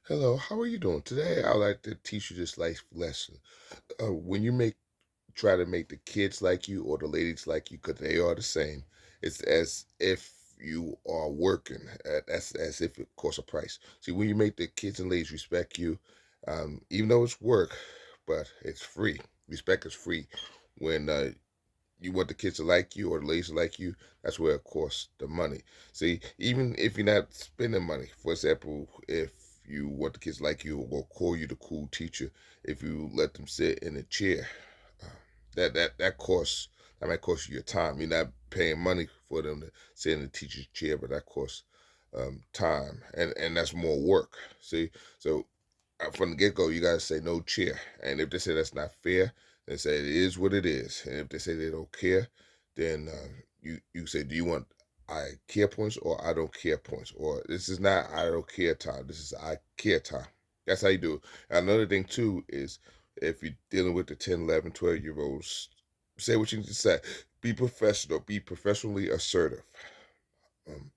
Hello, how are you doing? Today, I'd like to teach you this life lesson. When you try to make the kids like you or the ladies like you, because they are the same, it's as if you are working. That's as if it costs a price. See, when you make the kids and ladies respect you, even though it's work, but it's free. Respect is free. When you want the kids to like you or the ladies to like you, that's where it costs the money. See, even if you're not spending money, for example, if you want the kids to like you or call you the cool teacher, if you let them sit in a chair, uh, that costs. That might cost you your time. You're not paying money for them to sit in the teacher's chair, but that costs time, and that's more work. See, so from the get go, you gotta say no chair. And if they say that's not fair, then say it is what it is. And if they say they don't care, then you say, do you want I care points or I don't care points? Or this is not I don't care time. This is I care time. That's how you do it. Another thing too is if you're dealing with the 10, 11, 12-year olds, say what you need to say. Be professional. Be professionally assertive. Um,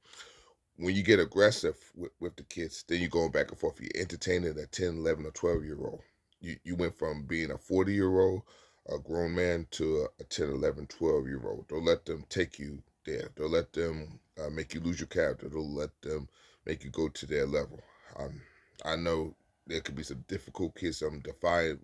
when you get aggressive with the kids, then you're going back and forth. You're entertaining a 10, 11, or 12-year-old. You went from being a 40-year-old, a grown man, to a 10, 11, 12-year-old. Don't let them take you there. Don't let them make you lose your character. Don't let them make you go to their level. Um, I know there could be some difficult kids, some defiant,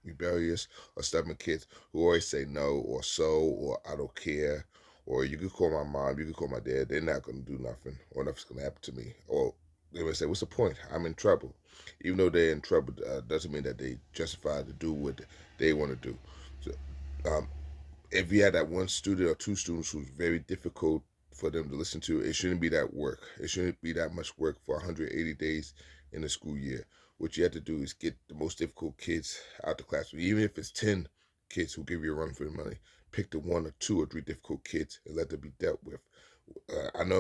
rebellious, or stubborn kids who always say no or so or I don't care, or you could call my mom, you could call my dad. They're not going to do nothing, or nothing's going to happen to me. Or they would say, "What's the point? I'm in trouble." Even though they're in trouble, doesn't mean that they justified to do what they want to do. So, um, if you had that one student or two students who's very difficult for them to listen to, it shouldn't be that work. It shouldn't be that much work for 180 days in the school year. What you have to do is get the most difficult kids out the classroom, even if it's 10 kids who give you a run for the money. Pick the one or two or three difficult kids and let them be dealt with. I know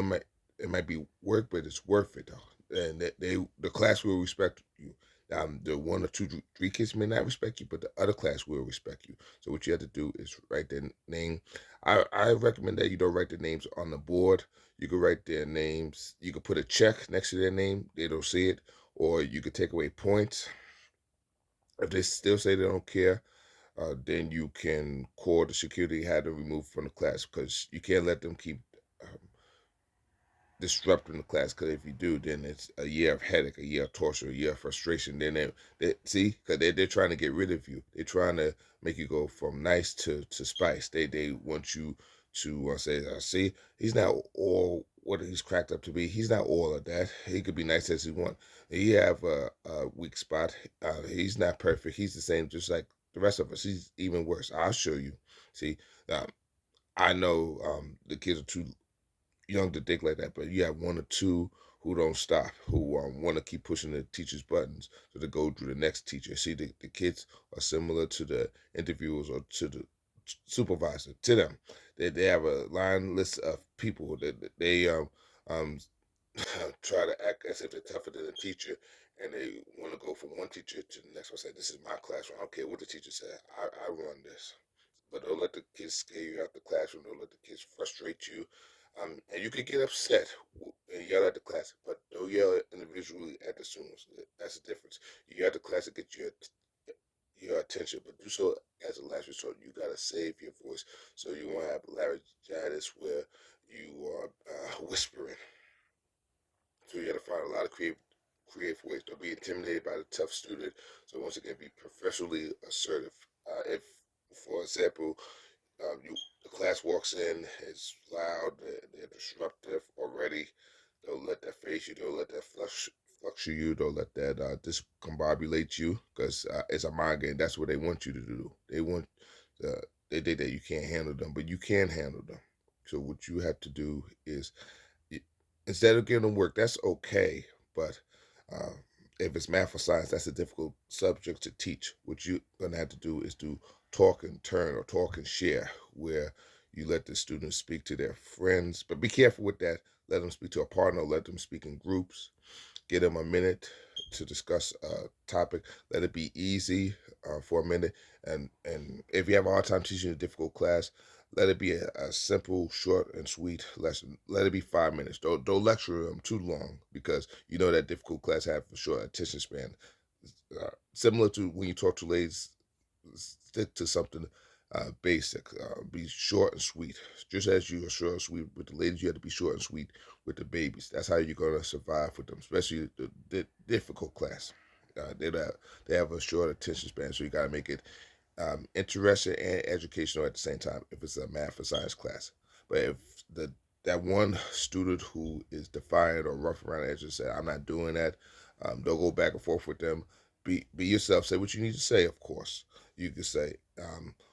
it might be work, but it's worth it though. And the class will respect you. The one or two, three kids may not respect you, but the other class will respect you. So what you have to do is write their name. I recommend that you don't write their names on the board. You can write their names. You could put a check next to their name. They don't see it, or you could take away points. If they still say they don't care, then you can call the security, have them removed from the class because you can't let them keep um, disrupting the class. Because if you do, then it's a year of headache, a year of torture, a year of frustration. Then they see, because they're trying to get rid of you. They're trying to make you go from nice to spice. They want you to say, see, he's not all what he's cracked up to be. He's not all of that. He could be nice as he want. He have a weak spot. He's not perfect. He's the same, just like the rest of us. He's even worse. I'll show you. See, um, I know the kids are too young to think like that, but you have one or two who don't stop, who want to keep pushing the teacher's buttons so they go through the next teacher. See, the kids are similar to the interviewers or to the supervisor. To them, they have a line list of people that they um try to act as if they're tougher than the teacher, and they want to go from one teacher to the next one. Say, "This is my classroom. I don't care what the teacher said. I run this." But don't let the kids scare you out the classroom. Don't let the kids frustrate you. And you can get upset and yell at the class, but don't yell individually at the students. That's the difference. You yell at the class to get your attention, but do so as a last resort. You gotta save your voice so you won't have laryngitis where you are whispering. So you got to find a lot of creative ways. Don't be intimidated by the tough student. So once again, be professionally assertive. If, for example, the class walks in, it's loud, they're disruptive already. Don't let that phase you. Don't let that fluctuate you. Don't let that discombobulate you, because it's a mind game. That's what they want you to do. They want they think that you can't handle them, but you can handle them. So what you have to do is y- instead of giving them work, that's okay. But uh, if it's math or science, that's a difficult subject to teach. What you're gonna have to do is do talk and turn or talk and share, where you let the students speak to their friends. But be careful with that. Let them speak to a partner. Let them speak in groups. Give them a minute to discuss a topic. Let it be easy for a minute. And if you have a hard time teaching a difficult class, Let it be a simple, short, and sweet lesson. Let it be 5 minutes. Don't lecture them too long because you know that difficult class have a short attention span. Similar to when you talk to ladies, stick to something basic. Be short and sweet. Just as you are short and sweet with the ladies, you have to be short and sweet with the babies. That's how you're gonna survive with them, especially the difficult class. They have a short attention span, so you got to make it interesting and educational at the same time if it's a math or science class. But if the that one student who is defiant or rough around the edges said, "I'm not doing that," don't go back and forth with them. Be yourself. Say what you need to say. Of course, you can say,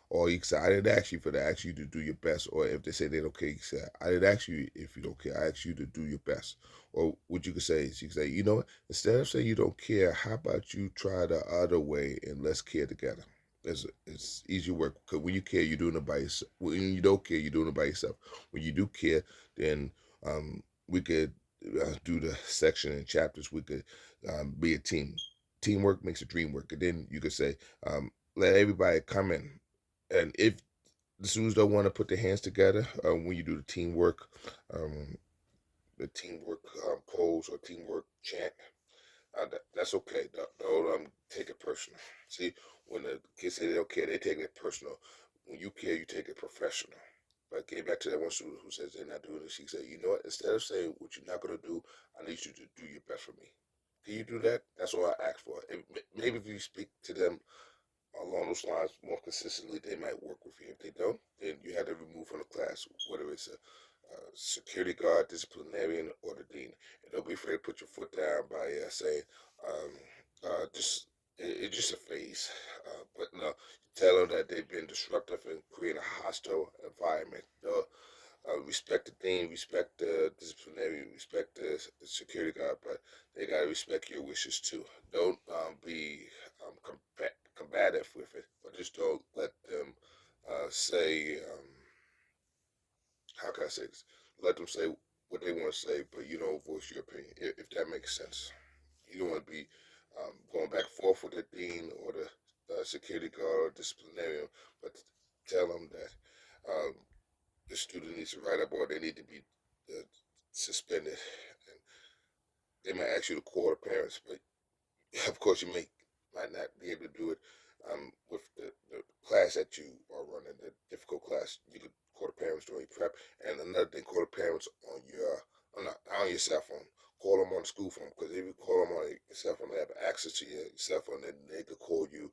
or you can say, "I didn't ask you for that. I asked you to do your best." Or if they say they don't care, you can say, "I didn't ask you if you don't care. I asked you to do your best." Or what you could say is, you can say, "You know what? Instead of saying you don't care, how about you try the other way and let's care together." It's easy work because when you care, you're doing it by yourself. When you don't care, you're doing it by yourself. When you do care, then we could do the section and chapters. We could be a team. Teamwork makes a dream work. And then you could say, let everybody come in. And if the students don't want to put their hands together when you do um, the teamwork pose or teamwork chant, that's okay. Don't take it personal. See, when the kids say they don't care, they take it personal. When you care, you take it professional. But getting back to that one student who says they're not doing this, she said, "You know what? Instead of saying what you're not going to do, I need you to do your best for me. Can you do that? That's all I ask for. Maybe if you speak to them along those lines more consistently, they might work with you. If they don't, then you have to remove from the class, whether it's a security guard, disciplinarian, or the dean. And don't be afraid to put your foot down by saying, um, just it's just a phase. But no, tell them that they've been disruptive and create a hostile environment. Respect the dean, respect the disciplinary, respect the security guard, but they gotta respect your wishes too. Don't be combative with it, but just don't let them say. How can I say this? Let them say what they want to say, but you don't voice your opinion, if that makes sense. You don't want to be going back and forth with the dean or the security guard or disciplinarian, but tell them that the student needs to write up or they need to be uh, suspended. And they might ask you to call the parents, but of course you might not be able to do it with the class that you are running, the difficult class. You could call the parents during prep, and another thing, call the parents on your not on your cell phone. Call them on the school phone because if you call them on your cell phone, they have access to your cell phone, and they could call you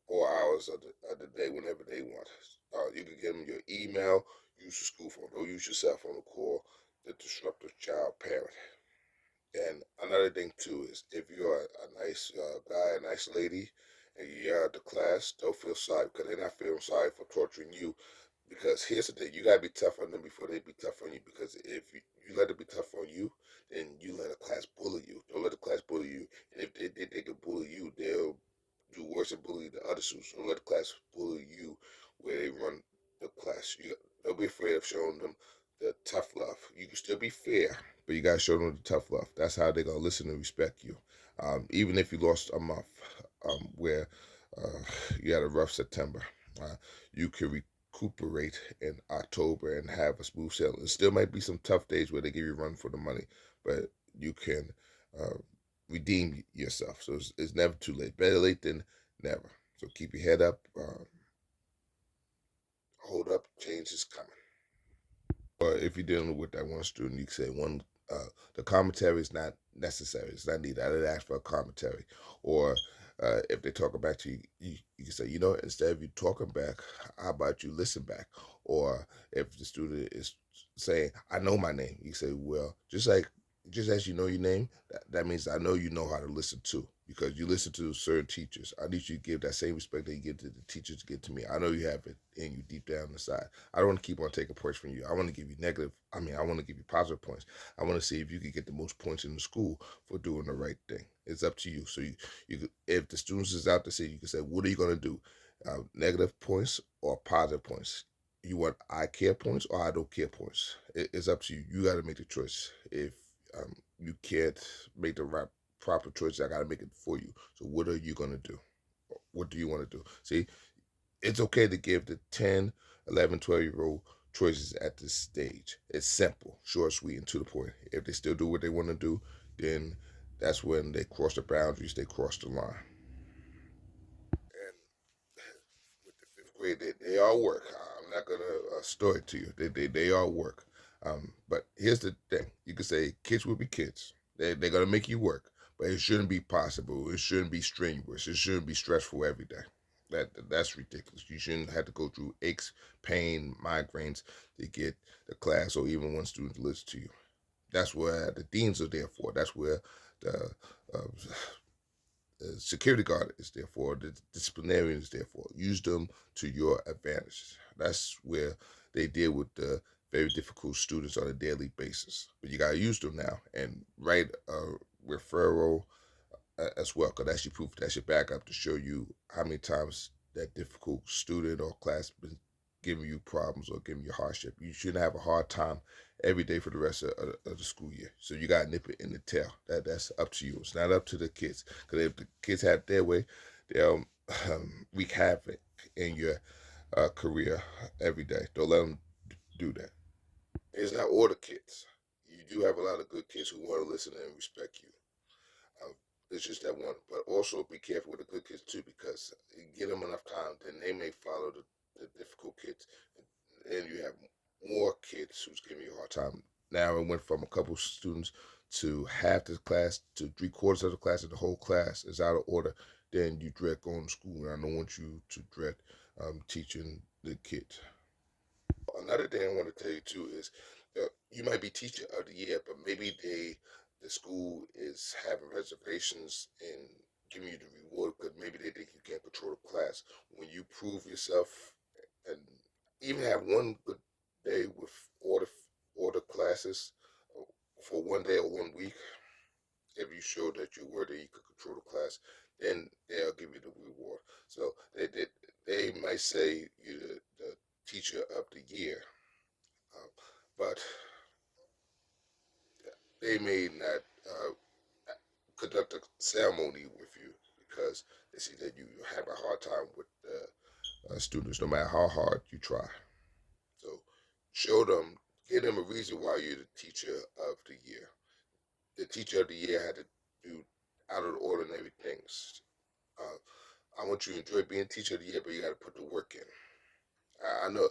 all hours of the day whenever they want. You can give them your email. Use your school phone. Don't use your cell phone to call the disruptive child parent. And another thing too is if you're a nice guy, a nice lady, and you're at the class, don't feel sorry because they're not feeling sorry for torturing you. Because here's the thing, you gotta be tough on them before they be tough on you. Because if you let it be tough on you, then you let a class bully you. Don't let the class bully you. And if they can bully you, they'll do worse than bully the other students. Don't let the class bully you where they run the class. Don't be afraid of showing them the tough love. You can still be fair, but you gotta show them the tough love. That's how they're gonna listen and respect you. Even if you lost a month, where uh, you had a rough September, uh, you can recuperate in October and have a smooth sailing. There still might be some tough days where they give you a run for the money, but you can uh, redeem yourself. So it's never too late. Better late than never. So keep your head up. Hold up. Change is coming. Or if you're dealing with that one student, you can say the commentary is not necessary. It's not needed. I didn't ask for a commentary. Or if they talk back to you, you can say, you know, instead of you talking back, how about you listen back? Or if the student is saying, I know my name, you say, well, just as you know your name, that means I know you know how to listen too. Because you listen to certain teachers. I need you to give that same respect that you give to the teachers give to me. I know you have it in you deep down inside. I don't want to keep on taking points from you. I want to give you negative. I want to give you positive points. I want to see if you can get the most points in the school for doing the right thing. It's up to you. So if the students is out to say, you can say, what are you going to do? Negative points or positive points? You want I care points or I don't care points? It's up to you. You got to make the choice. If you can't make the right proper choice, I got to make it for you. So what are you going to do? What do you want to do? See, it's okay to give the 10 11, 12-year old choices at this stage. It's simple, short, sweet, and to the point. If they still do what they want to do, then that's when they cross the boundaries, they cross the line. And with the fifth grade, they all work. I'm not gonna store it to you. They all work. But here's the thing: you can say kids will be kids. They're gonna make you work, but it shouldn't be possible. It shouldn't be strenuous. It shouldn't be stressful every day. That's ridiculous. You shouldn't have to go through aches, pain, migraines to get the class or even one student to listen to you. That's where the deans are there for. That's where the uh, security guard is there for, the disciplinarian is there for. Use them to your advantage. That's where they deal with the very difficult students on a daily basis. But you gotta use them now and write a referral as well, because that's your proof, that's your backup to show you how many times that difficult student or class been giving you problems or giving you hardship. You shouldn't have a hard time every day for the rest of the school year. So you got to nip it in the tail. That's up to you. It's not up to the kids, because if the kids have their way, they'll wreak havoc in your career every day. Don't let them do that. It's not all the kids. You do have a lot of good kids who want to listen and respect you. Um, it's just that one. But also be careful with the good kids too, because you give them enough time, then they may follow the difficult kids, and you have more kids who's giving you a hard time. Now it went from a couple students to half the class to three-quarters of the class, and the whole class is out of order. Then you dread going to school, and I don't want you to dread teaching the kids. Another thing I want to tell you too is you might be teacher of the year, but maybe the school is having reservations in giving you the reward because maybe they think you can't control the class. When you prove yourself and even have one good day with all the classes for one day or one week, if you show that you're worthy, you could control the class, then they'll give you the reward. So they might say you're the teacher of the year, but they may not conduct a ceremony with you because they see that you have a hard time with students, no matter how hard you try. So show them, give them a reason why you're the teacher of the year. The teacher of the year had to do out of the ordinary things. Uh, I want you to enjoy being teacher of the year, but you got to put the work in. I know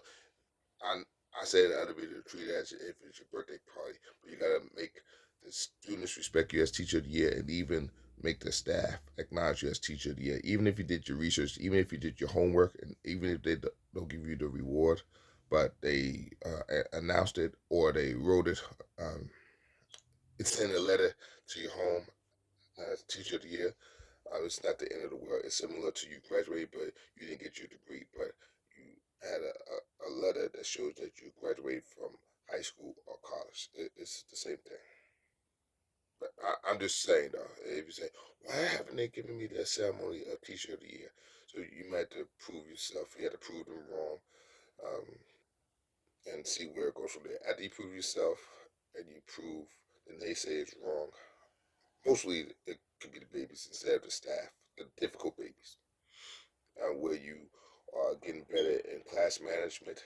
I I say the other video to treat it as if it's your birthday party, but you gotta make the students respect you as teacher of the year, and even make the staff acknowledge you as teacher of the year. Even if you did your research, even if you did your homework, and even if they don't give you the reward, but they announced it or they wrote it, it's sent a letter to your home as teacher of the year. It's not the end of the world. It's similar to you graduated, but you didn't get your degree, but you had a letter that shows that you graduated from high school or college. It's the same thing. But I'm just saying, though, if you say, why haven't they given me that ceremony of teacher of the year? So you might have to prove yourself. You had to prove them wrong, um, and see where it goes from there. After you prove yourself and you prove the naysayers wrong, mostly it could be the babies instead of the staff, the difficult babies, where you are getting better in class management,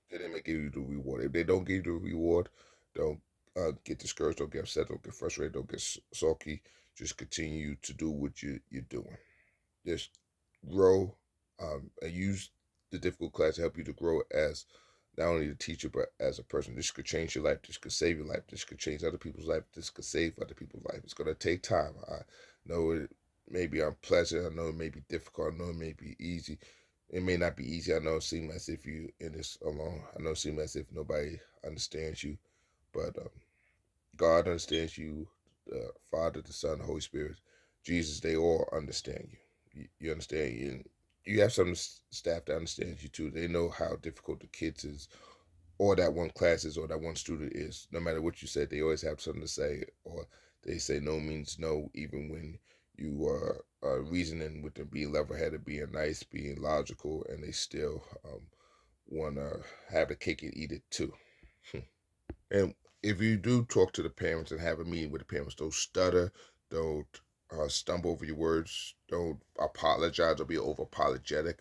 then they may give you the reward. If they don't give you the reward, don't get discouraged, don't get upset, don't get frustrated, don't get sulky. Just continue to do what you're doing. Just grow and use the difficult class to help you to grow as not only the teacher but as a person. This could change your life. This could save your life. This could change other people's life. This could save other people's life. It's gonna take time. I know it may be unpleasant. I know it may be difficult. I know it may be easy. It may not be easy. I know it seems as if you in this alone. I know it seems as if nobody understands you, but God understands you. The Father, the Son, the Holy Spirit, Jesus. They all understand you. You understand, and you have some staff that understands you too. They know how difficult the kids is, or that one class is, or that one student is. No matter what you said, they always have something to say, or they say no means no, even when you are reasoning with them, being level-headed, being nice, being logical, and they still want to have the cake and eat it too. And if you do talk to the parents and have a meeting with the parents, don't stutter, don't stumble over your words, don't apologize or be over apologetic.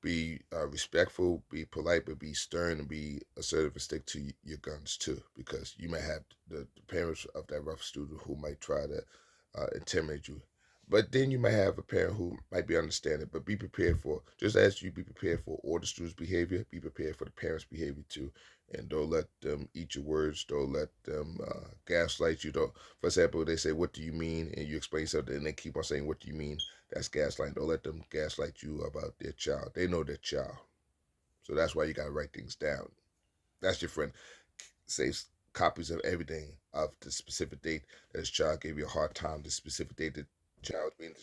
Be respectful, be polite, but be stern and be assertive and stick to your guns too, because you might have the parents of that rough student who might try to intimidate you. But then you might have a parent who might be understanding, but be prepared for, just as you be prepared for all the students' behavior, be prepared for the parents' behavior too. And don't let them eat your words. Don't let them gaslight you. Don't, for example, they say, "What do you mean?" And you explain something, and they keep on saying, "What do you mean?" That's gaslighting. Don't let them gaslight you about their child. They know their child. So that's why you got to write things down. That's your friend. Saves copies of everything of the specific date that his child gave you a hard time, the specific date that the child being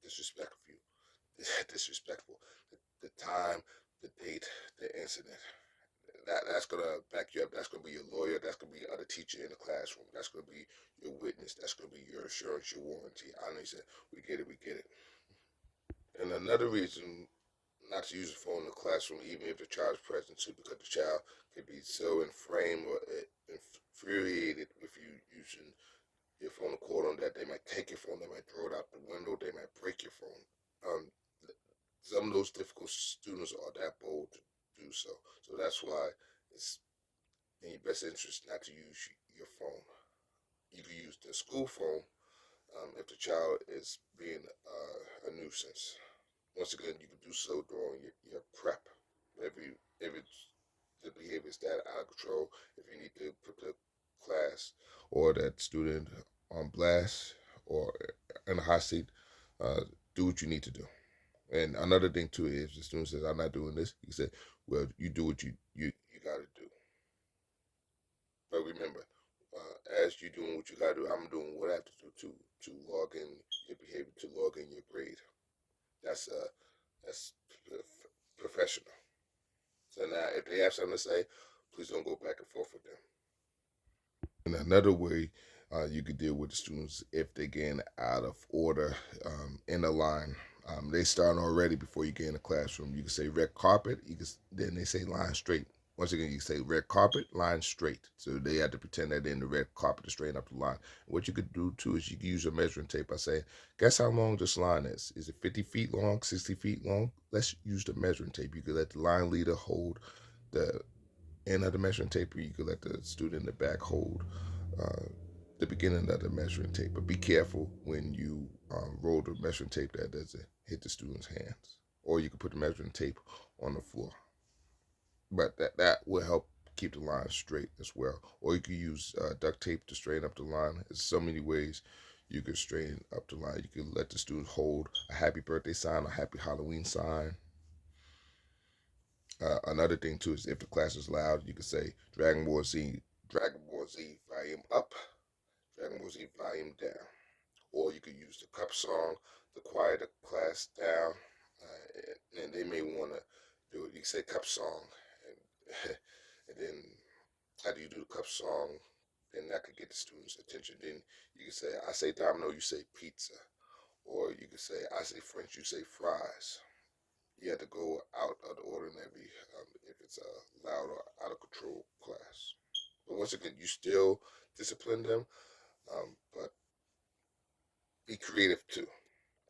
disrespectful, disrespectful, the time, the date, the incident. That's gonna back you up. That's gonna be your lawyer. That's gonna be your other teacher in the classroom. That's gonna be your witness. That's gonna be your insurance, your warranty. I know you said we get it, we get it. And another reason not to use the phone in the classroom, even if the child is present too, because the child could be so inflamed or infuriated with you using your phone to call them that they might take your phone, they might throw it out the window, they might break your phone. Um, some of those difficult students are that bold to do so. So that's why it's in your best interest not to use your phone. You can use the school phone if the child is being a nuisance. Once again, you can do so during your prep. If it's the behavior is that out of control, if you need to put the class or that student on blast or in a hot seat, uh, do what you need to do. And another thing too is the student says, "I'm not doing this." You say, "Well, you do what you got to do." But remember, as you doing what you got to do, I'm doing what I have to do to log in your behavior, to log in your grade. That's that's professional. So now, if they have something to say, please don't go back and forth with them. And another way you could deal with the students if they're getting out of order in the line. They start already before you get in the classroom. You can say red carpet. Then they say line straight. Once again, you say red carpet, line straight. So they have to pretend that they're in the red carpet to straighten up the line. What you could do too is you can use a measuring tape by saying, "Guess how long this line is? Is it 50 feet long, 60 feet long?" Let's use the measuring tape. You could let the line leader hold the end of the measuring tape, or you could let the student in the back hold uh, the beginning of the measuring tape. But be careful when you roll the measuring tape that doesn't hit the student's hands. Or you can put the measuring tape on the floor. But that will help keep the line straight as well. Or you can use duct tape to straighten up the line. There's so many ways you can straighten up the line. You can let the student hold a happy birthday sign, a happy Halloween sign. Another thing too is if the class is loud, you can say Dragon Ball Z volume up, Dragon Ball Z volume down. Or you could use the cup song to quiet the class down. And they may want to do it. You can say cup song, and, and then after you do the cup song, then that could get the students' attention. Then you can say, "I say domino, you say pizza," or you can say, "I say French, you say fries." You have to go out of the ordinary if it's a loud or out of control class. But once again, you still discipline them, but be creative too.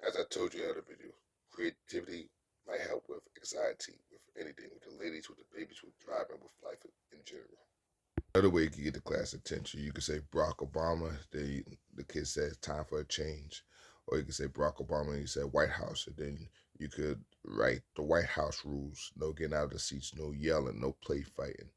As I told you in the other video, creativity might help with anxiety, with anything, with the ladies, with the babies, with driving, with life in general. Another way you can get the class attention, you could say Barack Obama. The kid says time for a change, or you could say Barack Obama and you say White House, and then you could write the White House rules: no getting out of the seats, no yelling, no play fighting,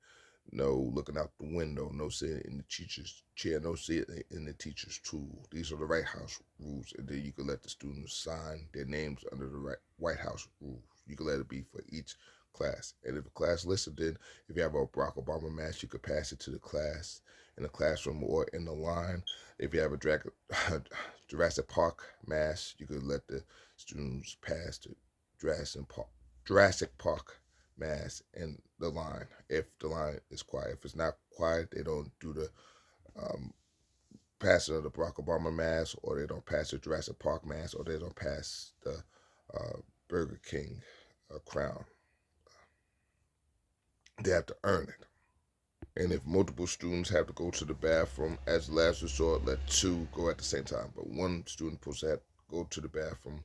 no looking out the window, no sitting in the teacher's chair, no sitting in the teacher's tool. These are the White House rules, and then you can let the students sign their names under the White House rules. You can let it be for each class. And if the class listens, then if you have a Barack Obama mask, you could pass it to the class in the classroom or in the line. If you have a Jurassic Park mask, you could let the students pass the Jurassic Park mass in the line if the line is quiet. If it's not quiet, they don't do the um, passing of the Barack Obama mass, or they don't pass the Jurassic Park mass, or they don't pass the Burger King crown. They have to earn it. And if multiple students have to go to the bathroom as last resort, let two go at the same time. But one student supposed to have to go to the bathroom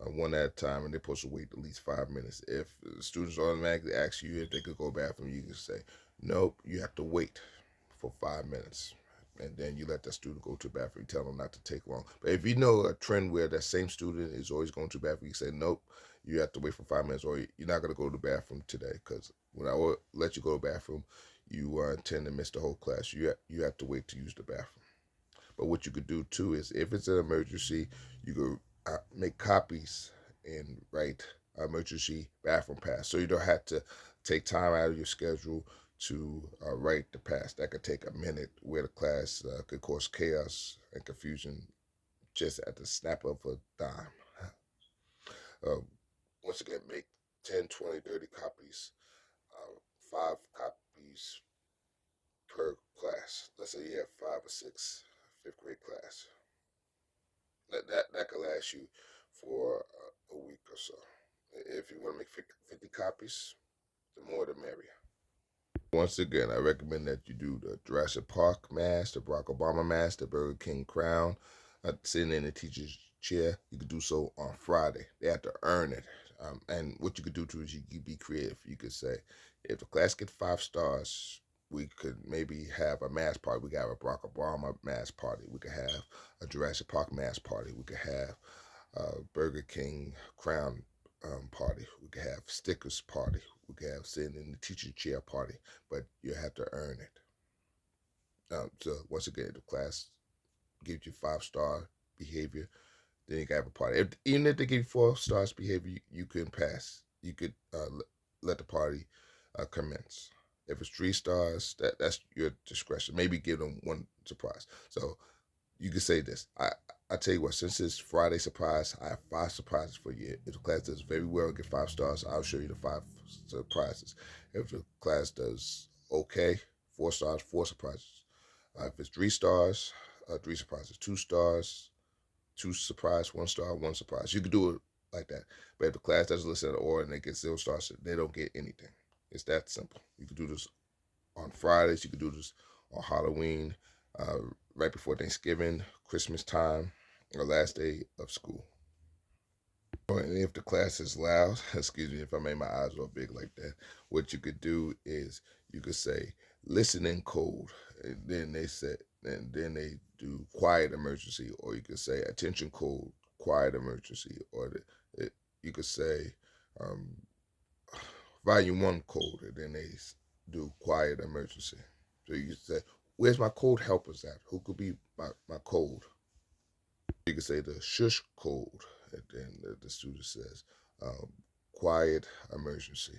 one at a time, and they're supposed to wait at least 5 minutes. If the students automatically ask you if they could go to the bathroom, you can say, nope, you have to wait for 5 minutes. And then you let that student go to the bathroom. You tell them not to take long. But if you know a trend where that same student is always going to the bathroom, you say, nope, you have to wait for 5 minutes, or you're not going to go to the bathroom today. Because when I let you go to the bathroom, you tend to miss the whole class. You have to wait to use the bathroom. But what you could do too is, if it's an emergency, you could make copies and write emergency bathroom pass, so you don't have to take time out of your schedule to write the pass. That could take a minute, where the class could cause chaos and confusion just at the snap of a dime. Uh, Once again, make 10, 20, 30 copies, 5 copies per class. Let's say you have 5 or 6 fifth-grade class. That could last you for a week or so. If you want to make 50 copies, the more the merrier. Once again, I recommend that you do the Jurassic Park mask, the Barack Obama mask, the Burger King crown, sitting in the teacher's chair. You could do so on Friday. They have to earn it. And what you could do too is you could be creative. You could say, if the class gets 5 stars, we could maybe have a mask party. We could have a Barack Obama mask party. We could have a Jurassic Park mask party. We could have a Burger King crown party. We could have stickers party. We could have sitting in the teacher chair party. But you have to earn it. So once again, the class gives you 5 star behavior, then you can have a party. Even if they give you 4 stars behavior, you can pass. You could let the party commence. If it's 3 stars, that's your discretion. Maybe give them one surprise. So you could say this. I tell you what, since it's Friday surprise, I have 5 surprises for you. If the class does very well and get 5 stars, I'll show you the 5 surprises. If the class does okay, 4 stars, 4 surprises. If it's 3 stars, 3 surprises. 2 stars, 2 surprise, 1 star, 1 surprise. You could do it like that. But if the class doesn't listen at all and they get 0 stars, they don't get anything. It's that simple. You could do this on Fridays. You could do this on Halloween, right before Thanksgiving, Christmas time, or last day of school. And if the class is loud, excuse me if I made my eyes all big like that, what you could do is you could say listening code, and then they do quiet emergency, or you could say attention code, quiet emergency, or you could say um, volume 1 code, and then they do quiet emergency. So you could say, where's my code helpers at? Who could be my code? You could say the shush code, and then the student says, quiet emergency.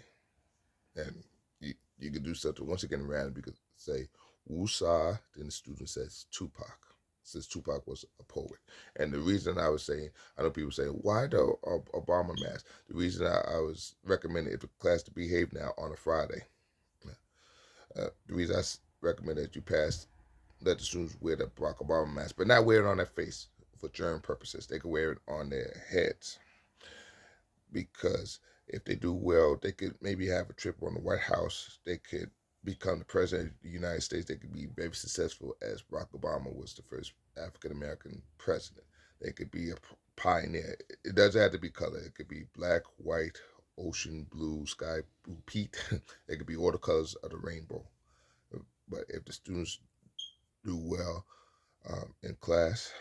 And you could do something, once again, random. You could say Wusa, then the student says Tupac, since Tupac was a poet. And the reason I was saying, I know people say, why the Obama mask? The reason I was recommending if the class to behave now on a Friday, the reason I recommend that you let the students wear the Barack Obama mask, but not wear it on their face for germ purposes. They can wear it on their heads, because if they do well, they could maybe have a trip on the White House. They could become the president of the United States. They could be very successful, as Barack Obama was the first African American president. They could be a pioneer. It doesn't have to be color. It could be black, white, ocean blue, sky blue, peat. It could be all the colors of the rainbow. But if the students do well in class,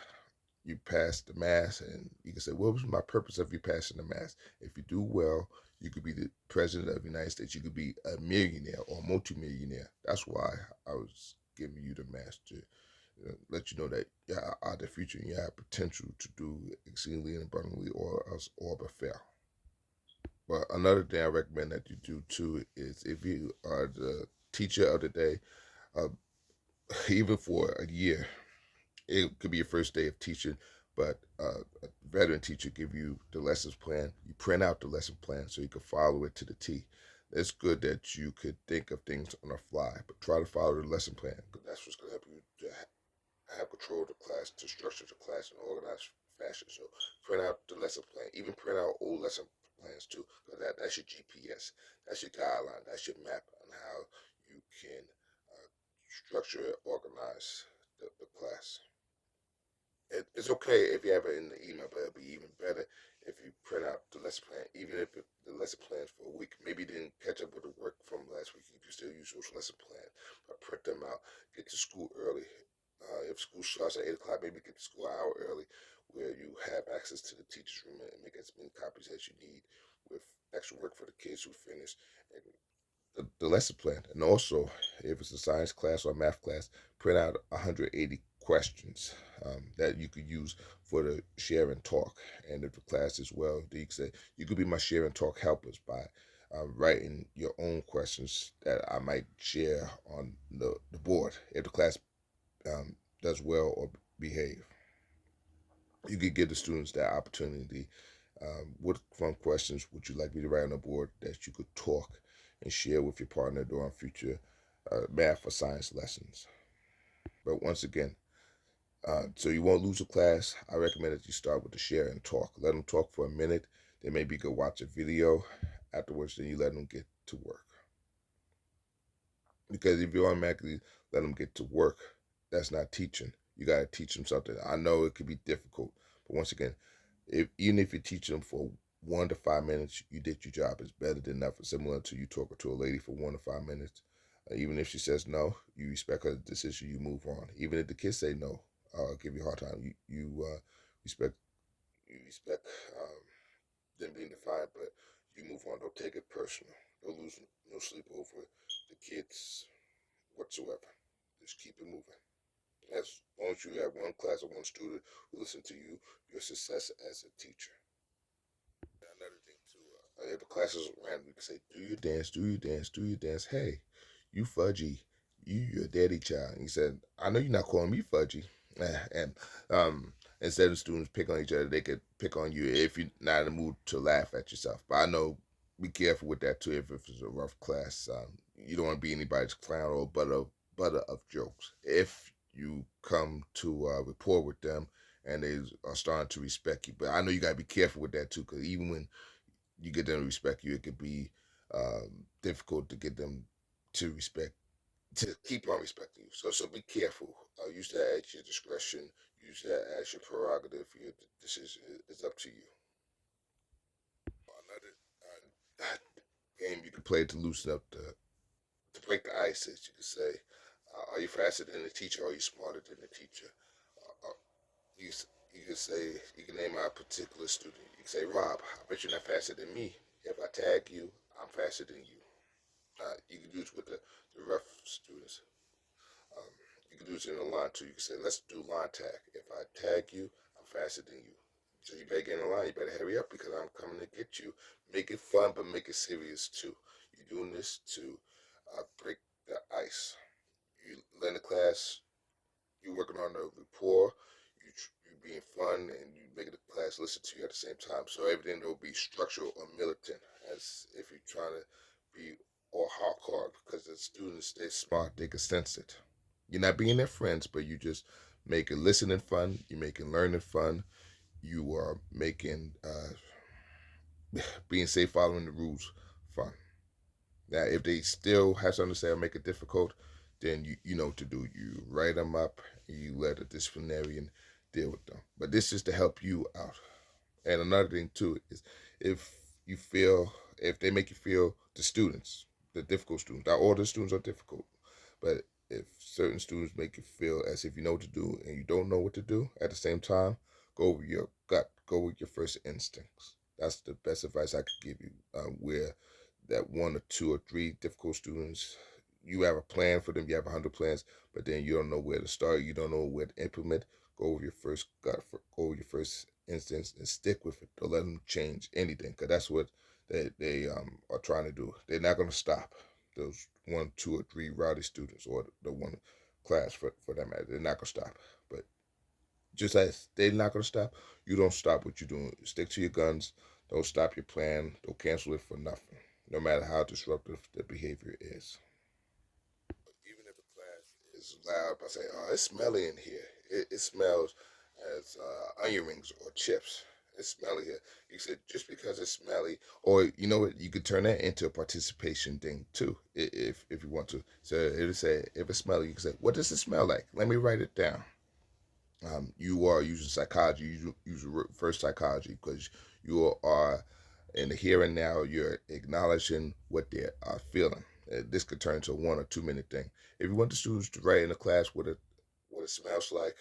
you pass the mass, and you can say, what was my purpose of you passing the mass? If you do well, you could be the president of the United States. You could be a millionaire or a multimillionaire. That's why I was giving you the mass, to let you know that you are the future and you have potential to do exceedingly and abundantly, or else all but fail. But another thing I recommend that you do too is, if you are the teacher of the day, uh, even for a year, it could be your first day of teaching, but a veteran teacher give you the lessons plan. You print out the lesson plan so you can follow it to the T. It's good that you could think of things on the fly, but try to follow the lesson plan, because that's what's going to help you to have control of the class, to structure the class in an organized fashion. So print out the lesson plan, even print out old lesson plans too, because that's your GPS, that's your guideline, that's your map on how you can structure and organize the class. It's okay if you have it in the email, but it'll be even better if you print out the lesson plan, even if the lesson plans for a week. Maybe you didn't catch up with the work from last week. You can still use those lesson plans, but print them out. Get to school early. If school starts at 8 o'clock, maybe get to school an hour early, where you have access to the teacher's room and make as many copies as you need, with extra work for the kids who finish, and the lesson plan. And also, if it's a science class or a math class, print out 180 questions that you could use for the share and talk. And if the class is well, you can say, you could be my share and talk helpers by writing your own questions that I might share on the board. If the class does well or behave, you could give the students that opportunity. What fun questions would you like me to write on the board that you could talk and share with your partner during future math or science lessons? But once again, so you won't lose a class, I recommend that you start with the share and talk. Let them talk for a minute. Then maybe you could watch a video afterwards. Then you let them get to work. Because if you automatically let them get to work, that's not teaching. You got to teach them something. I know it could be difficult, but once again, even if you teach them for 1 to 5 minutes, you did your job. It's better than nothing. Similar to you talking to a lady for 1 to 5 minutes. Even if she says no, you respect her decision. You move on. Even if the kids say no, give you a hard time. You respect respect them being defiant, but you move on. Don't take it personal. Don't lose no sleep over the kids whatsoever. Just keep it moving. As long as you have one class or one student who listen to you, your success as a teacher. Another thing too, if the class is random, you can say, "Do your dance, do your dance, do your dance." Hey, you Fudgy, you your daddy child. And he said, "I know you're not calling me Fudgy." And instead of students pick on each other, they could pick on you if you're not in the mood to laugh at yourself. But I know, be careful with that too. If it's a rough class, you don't want to be anybody's clown or butter of jokes. If you come to rapport with them and they are starting to respect you. But I know you gotta be careful with that too, because even when you get them to respect you, it could be difficult to get them to respect to keep on respecting you. So be careful. Use that at your discretion. Use that as your prerogative. Your decision is up to you. Another game you can play to loosen up to break the ice is you can say, "Are you faster than the teacher? Or are you smarter than the teacher?" Uh, you you can say you can name out a particular student. You can say, "Rob, I bet you're not faster than me. If I tag you, I'm faster than you." You can do it with the rough students. Um, you can do it in a line too. You can say, "Let's do line tag. If I tag you, I'm faster than you. So you better get in the line. You better hurry up because I'm coming to get you." Make it fun, but make it serious too. You're doing this to break the ice. You learn the class. You working on the rapport. You being fun and you making the class listen to you at the same time. So everything will be structural or militant, as if you're trying to be all hardcore. Because the students, they're smart. They can sense it. You're not being their friends, but you just make it listening fun. You making learning fun. You are making being safe, following the rules fun. Now, if they still have something to say or make it difficult, then you know what to do. You write them up. You let a disciplinarian deal with them. But this is to help you out. And another thing too is if you feel if they make you feel the students, the difficult students, not all the students are difficult, but if certain students make you feel as if you know what to do and you don't know what to do at the same time, go with your gut, go with your first instincts. That's the best advice I could give you. Where that one or two or three difficult students, you have a plan for them, you have 100 plans, but then you don't know where to start, you don't know where to implement. Go with your first gut, go with your first instance, and stick with it. Don't let them change anything, because that's what they are trying to do. They're not going to stop those one, two, or three rowdy students, or the one class for that matter. They're not going to stop. But just as they're not going to stop, you don't stop what you're doing. Stick to your guns. Don't stop your plan. Don't cancel it for nothing, no matter how disruptive the behavior is. Even if a class is loud, I say, "Oh, it's smelly in here. It smells as onion rings or chips. It's smelly here." You said just because it's smelly, or you know what, you could turn that into a participation thing too, if you want to. So it'll say if it's smelly, you can say, "What does it smell like? Let me write it down." You are using psychology. You use reverse psychology because you are in the here and now. You're acknowledging what they are feeling. This could turn into a 1 or 2 minute thing. If you want the students to write in a class what it smells like,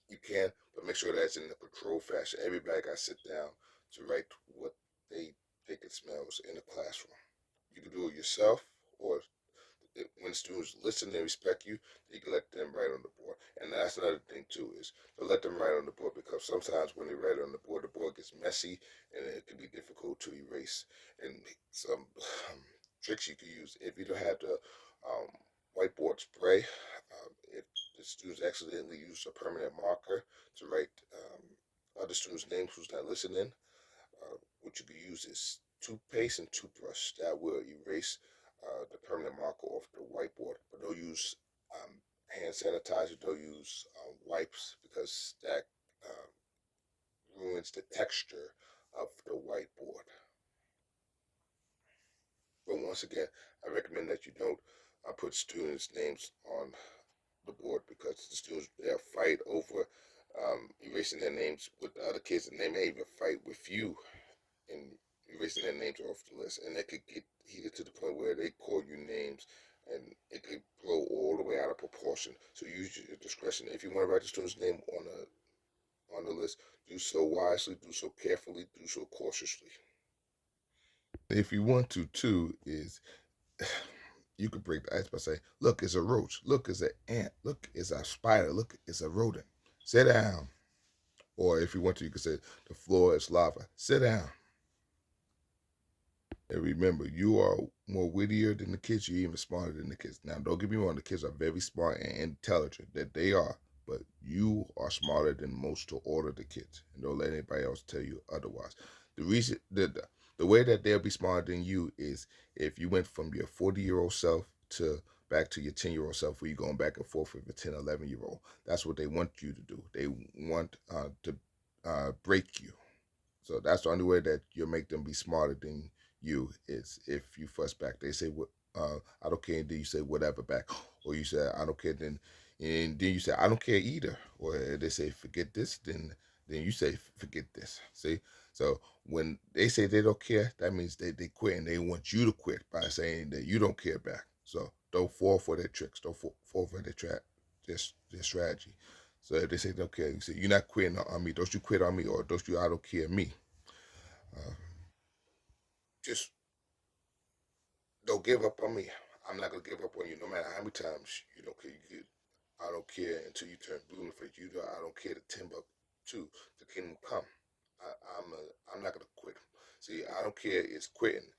you can, but make sure that's in a controlled fashion. Everybody got to sit down to write what they think it smells in the classroom. You can do it yourself, or when students listen and respect you, you can let them write on the board. And that's another thing too, is to let them write on the board, because sometimes when they write on the board gets messy and it can be difficult to erase. And some tricks you can use, if you don't have the whiteboard spray, if the students accidentally use a permanent marker to write other students' names who's not listening, what you can use is toothpaste and toothbrush. That will erase the permanent marker off the whiteboard. But don't use um, hand sanitizer. Don't use wipes, because that ruins the texture of the whiteboard. But once again, I recommend that you don't put students' names on the board, because the students, they'll fight over erasing their names with the other kids, and they may even fight with you and erasing their names off the list. And it could get heated to the point where they call you names, and it could blow all the way out of proportion. So use your discretion. If you want to write the student's name on the list, do so wisely, do so carefully, do so cautiously. If you want to, too, is you could break the ice by saying, "Look, it's a roach. Look, it's an ant. Look, it's a spider. Look, it's a rodent. Sit down." Or if you want to, you could say, "The floor is lava. Sit down." And remember, you are more wittier than the kids. You're even smarter than the kids. Now, don't get me wrong. The kids are very smart and intelligent. That they are. But you are smarter than most to order the kids. And don't let anybody else tell you otherwise. The reason, the way that they'll be smarter than you is if you went from your 40-year-old self to back to your 10-year-old self, where you're going back and forth with a 10, 11-year-old. That's what they want you to do. They want to break you. So that's the only way that you'll make them be smarter than you, is if you fuss back. They say, "What? I don't care." And then you say, "Whatever," back, or you say, "I don't care." And then you say, "I don't care either." Or they say, "Forget this." Then you say, "Forget this." See. So when they say they don't care, that means they quit, and they want you to quit by saying that you don't care back. So don't fall for their tricks. Don't fall for their trap. Their strategy. So if they say they don't care, you say, "You're not quitting on me. Don't you quit on me, or don't you I don't care me." Uh, just don't give up on me. I'm not gonna give up on you, no matter how many times you don't care. I don't care until you turn blue in the face. I don't care to Timbuktu, the kingdom come. I, I'm not gonna quit. See, I don't care is quitting.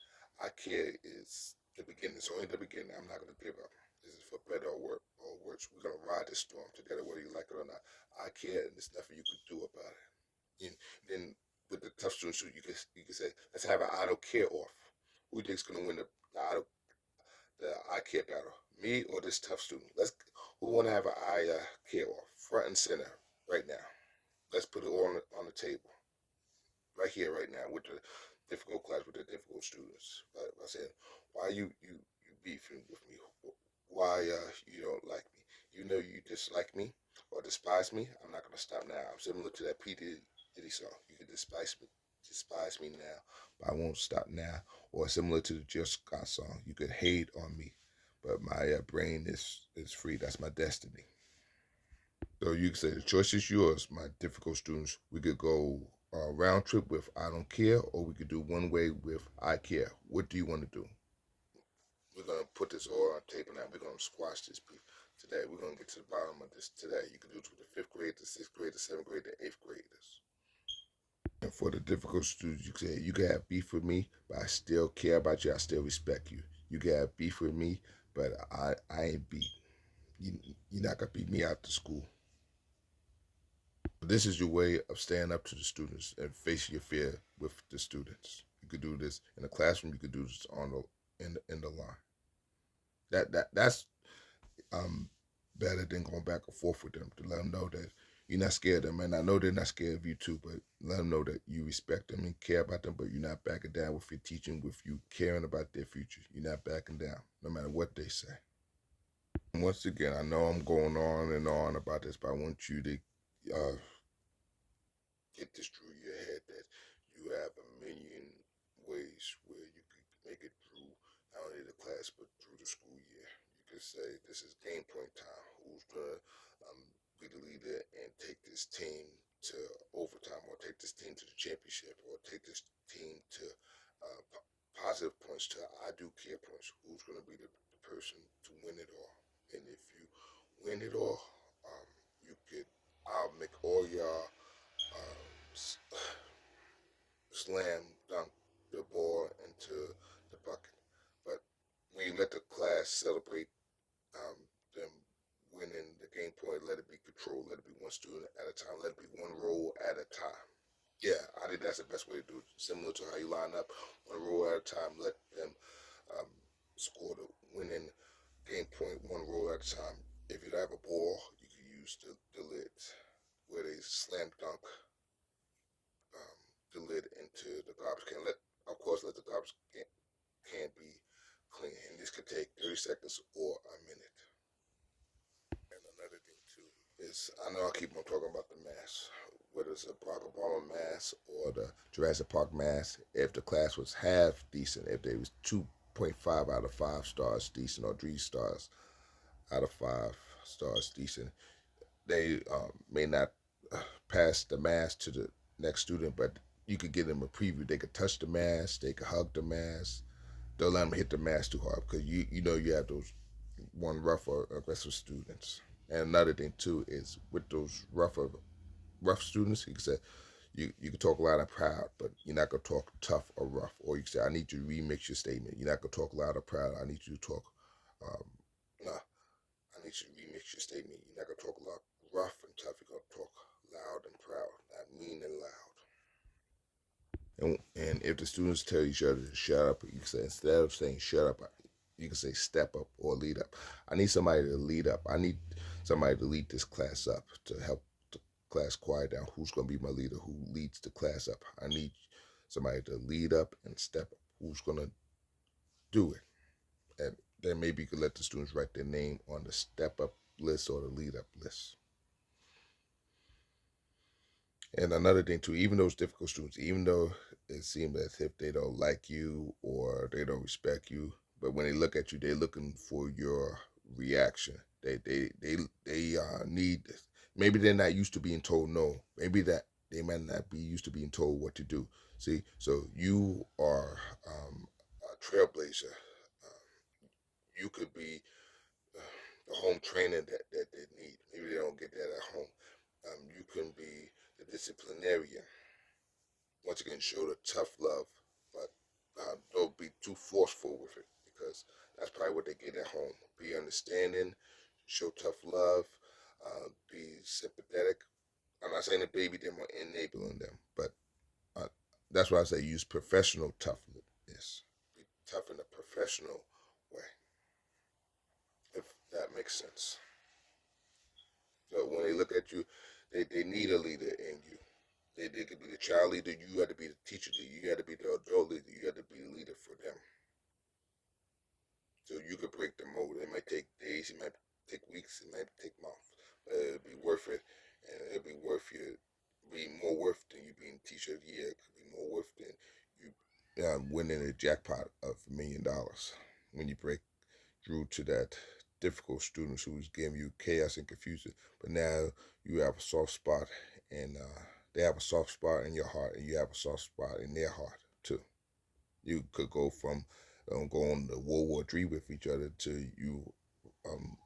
I care is the beginning. It's only the beginning. I'm not gonna give up. This is for better or worse. We're gonna ride this storm together, whether you like it or not. I care, and there's nothing you can do about it. And then with the tough students, you can say, let's have an I don't care off. Who do you think's gonna win the I care battle? Me or this tough student? Let's who wanna have an I care off? Front and center right now. Let's put it on the table. Right here, right now, with the difficult class with the difficult students. I said, why you beefing with me? Why you don't like me? You know you dislike me or despise me. I'm not gonna stop now. I'm similar to that P Diddy song. You can despise me now, but I won't stop now. Or similar to the Jill Scott song, you could hate on me, but my brain is free. That's my destiny. So you can say the choice is yours, my difficult students. We could go round trip with I don't care, or we could do one way with I care. What do you want to do? We're gonna put this all on tape now. We're gonna squash this beef today. We're gonna get to the bottom of this today. You can do it with the fifth grade, the sixth grade, the seventh grade, the eighth graders. And for the difficult students, you can say you can have beef with me, but I still care about you. I still respect you. You can have beef with me, but I ain't beat. You, you're not gonna beat me out to school. This is your way of standing up to the students and facing your fear with the students. You could do this in the classroom. You could do this on the line. That's um better than going back and forth with them, to let them know that you're not scared of them. And I know they're not scared of you too, but let them know that you respect them and care about them, but you're not backing down with your teaching, with you caring about their future. You're not backing down, no matter what they say. And once again, I know I'm going on and on about this, but I want you to uh, get this through your head that you have a million ways where you could make it through not only the class but through the school year. You could say this is game point time. Who's gonna be the leader and take this team to overtime, or take this team to the championship, or take this team to positive points to I do care points. Who's gonna be the person to win it all? And if you win it all, you could. I'll make all y'all slam dunk the ball into the bucket. But when you let the class celebrate um, them winning the game point, let it be controlled, let it be one student at a time, let it be one roll at a time. Yeah, I think that's the best way to do it. Similar to how you line up one roll at a time, let them um, score the winning game point one roll at a time. If you don't have a ball, you can use the lids where they slam dunk um, the lid into the garbage can. Of course, let the garbage can be clean. And this could take 30 seconds or a minute. And another thing too is I know I keep on talking about the mask, whether it's a Barack Obama mask or the Jurassic Park mask. If the class was half decent, if they was 2.5 out of 5 stars decent, or 3 stars out of 5 stars decent, they may not pass the mask to the next student, but you could give them a preview. They could touch the mask, they could hug the mask. Don't let them hit the mask too hard, because you know you have those one rough or aggressive students. And another thing too is with those rough students, you can say you can talk loud and proud, but you're not gonna talk tough or rough. Or you can say, I need you to remix your statement. You're not gonna talk loud or proud. I need you to talk. Um, nah, I need you to remix your statement. You're not gonna talk loud, rough and tough. You're gonna talk loud and proud, not mean and loud. And if the students tell each other to shut up, you can say, instead of saying shut up, you can say step up or lead up. I need somebody to lead up. I need somebody to lead this class up, to help the class quiet down. Who's going to be my leader? Who leads the class up? I need somebody to lead up and step up. Who's going to do it? And then maybe you could let the students write their name on the step up list or the lead up list. And another thing too, even those difficult students, even though it seems as if they don't like you or they don't respect you, but when they look at you, they're looking for your reaction. They need this. Maybe they're not used to being told no. Maybe that they might not be used to being told what to do. See, so you are a trailblazer. You could be the home training that they need. Maybe they don't get that at home. You can be the disciplinarian. Once again, show the tough love, but don't be too forceful with it, because that's probably what they get at home. Be understanding, show tough love, be sympathetic. I'm not saying the baby them or enabling them, but uh, that's why I say use professional toughness. Be tough in a professional way, if that makes sense. So when they look at you, they need a leader in you. They could be the child leader. You had to be the teacher. You had to be the adult leader. You had to be the leader for them. So you could break the mold. It might take days. It might take weeks. It might take months. But it'll be worth it, and it'll be worth you. Be more worth than you being teacher of the year. It could be more worth than you winning a jackpot of $1 million when you break through to that difficult student who's giving you chaos and confusion. But now you have a soft spot, and they have a soft spot in your heart, and you have a soft spot in their heart too. You could go from go on the World War III with each other to you um,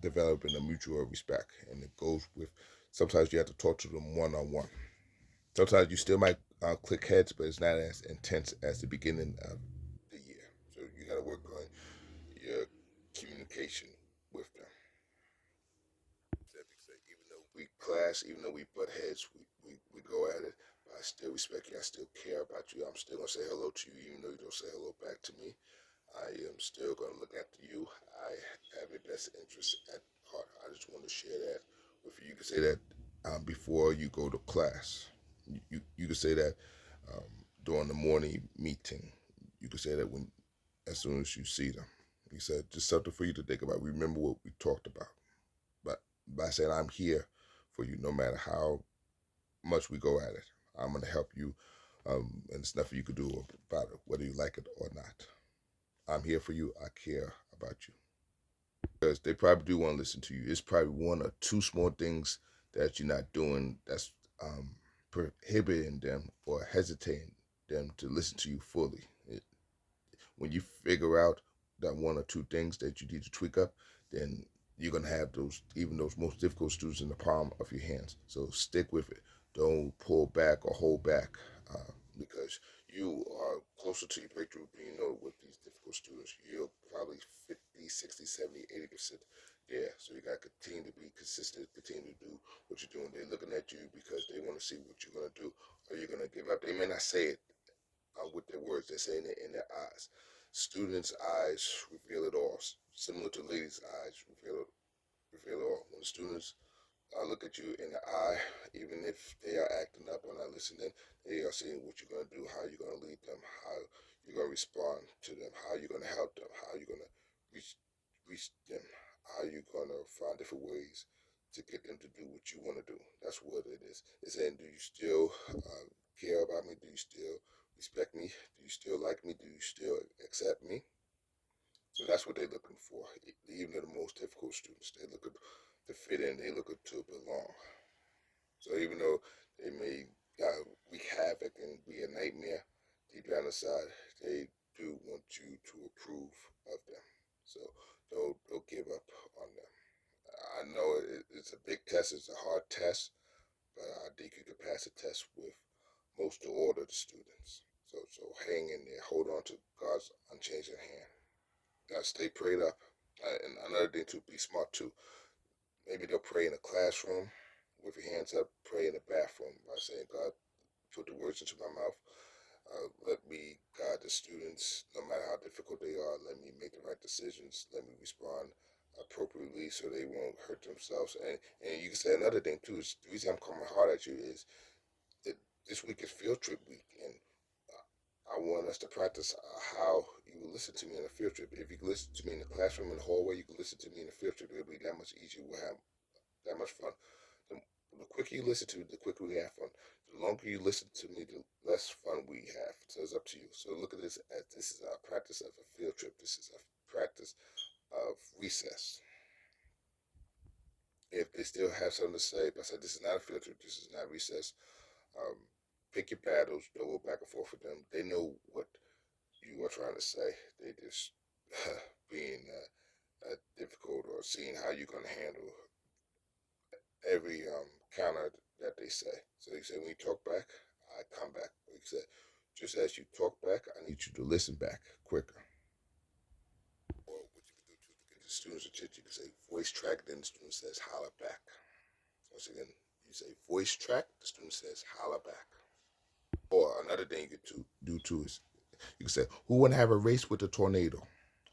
developing a mutual respect, and it goes with. Sometimes you have to talk to them one on one. Sometimes you still might click heads, but it's not as intense as the beginning of the year. So you got to work on your communication with them. Even though we clash, even though we butt heads, we go at it. But I still respect you. I still care about you. I'm still gonna say hello to you, even though you don't say hello back to me. I am still gonna look after you. I have your best interest at heart. I just want to share that with you. You can say that before you go to class. You can say that during the morning meeting. You can say that when as soon as you see them. You said just something for you to think about. Remember what we talked about. But by saying I'm here for you, no matter how much we go at it. I'm going to help you, and there's nothing you can do about it, whether you like it or not. I'm here for you. I care about you. Because they probably do want to listen to you. It's probably one or two small things that you're not doing that's um, prohibiting them or hesitating them to listen to you fully. When you figure out that one or two things that you need to tweak up, then you're gonna have those, even those most difficult students, in the palm of your hands. So stick with it. Don't pull back or hold back, because you are closer to your breakthrough. You know, with these difficult students, you're probably 50, 60, 70, 80% there. So you gotta continue to be consistent, continue to do what you're doing. They're looking at you because they want to see what you're gonna do. Or you're gonna give up. They may not say it with their words, they're saying it in their eyes. Students' eyes reveal it all. Similar to ladies' eyes reveal it all. When the students look at you in the eye, even if they are acting up or not listening, they are seeing what you're going to do, how you're going to lead them, how you're going to respond to them, how you're going to help them, how you're going to reach them, how you're going to find different ways to get them to do what you want to do. That's what it is. It's saying, do you still care about me? Do you still respect me? Do you still like me? Do you still accept me? So that's what they're looking for. Even the most difficult students, they look to fit in. They look to belong. So even though they may wreak havoc and be a nightmare, deep down inside, they do want you to approve of them. So don't give up on them. I know it's a big test. It's a hard test, but I think you can pass the test with most or all of the students. So hang in there. Hold on to God's unchanging hand. Stay prayed up. And another thing to be smart too. Maybe they'll pray in a classroom with your hands up. Pray in the bathroom by saying, God, put the words into my mouth. Let me guide the students, no matter how difficult they are. Let me make the right decisions. Let me respond appropriately so they won't hurt themselves. And you can say another thing too. Is the reason I'm coming hard at you is that this week is field trip week, and I want us to practice how you will listen to me in a field trip. If you can listen to me in the classroom, in the hallway, you can listen to me in a field trip. It'll be that much easier. We'll have that much fun. The, the quicker you listen to me, the quicker we have fun. The longer you listen to me, the less fun we have. So it's up to you. So look at this as this is a practice of a field trip. This is a practice of recess. If they still have something to say, but I said this is not a field trip. This is not recess. Um, pick your battles. Don't go back and forth with them. They know what you are trying to say. They just being difficult or seeing how you're going to handle every counter that they say. So he said, when you talk back, I come back. He said, just as you talk back, I need you to listen back quicker. Or what you can do to get the students' attention, you can say voice track, then the student says holler back. Once again, you say voice track, the student says holler back. Or another thing you could do too is you can say, who want to have a race with a tornado?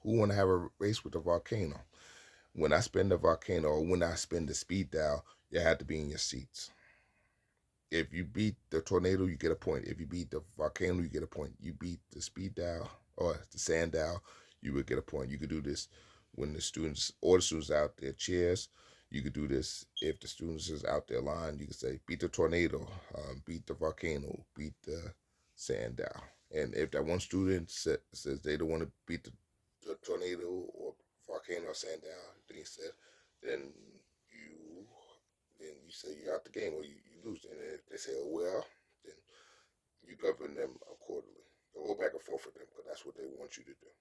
Who want to have a race with a volcano? When I spin the volcano or when I spin the speed dial, you have to be in your seats. If you beat the tornado, you get a point. If you beat the volcano, you get a point. You beat the speed dial or the sand dial, you would get a point. You could do this when the students or the students out their chairs. You could do this if the students is out their line. You could say beat the tornado, beat the volcano, beat the sand dial. And if that one student says they don't want to beat the tornado or volcano or sand dial, then you then you say you're out the game or you lose. And if they say, oh, well, then you govern them accordingly. Don't go back and forth with them because that's what they want you to do.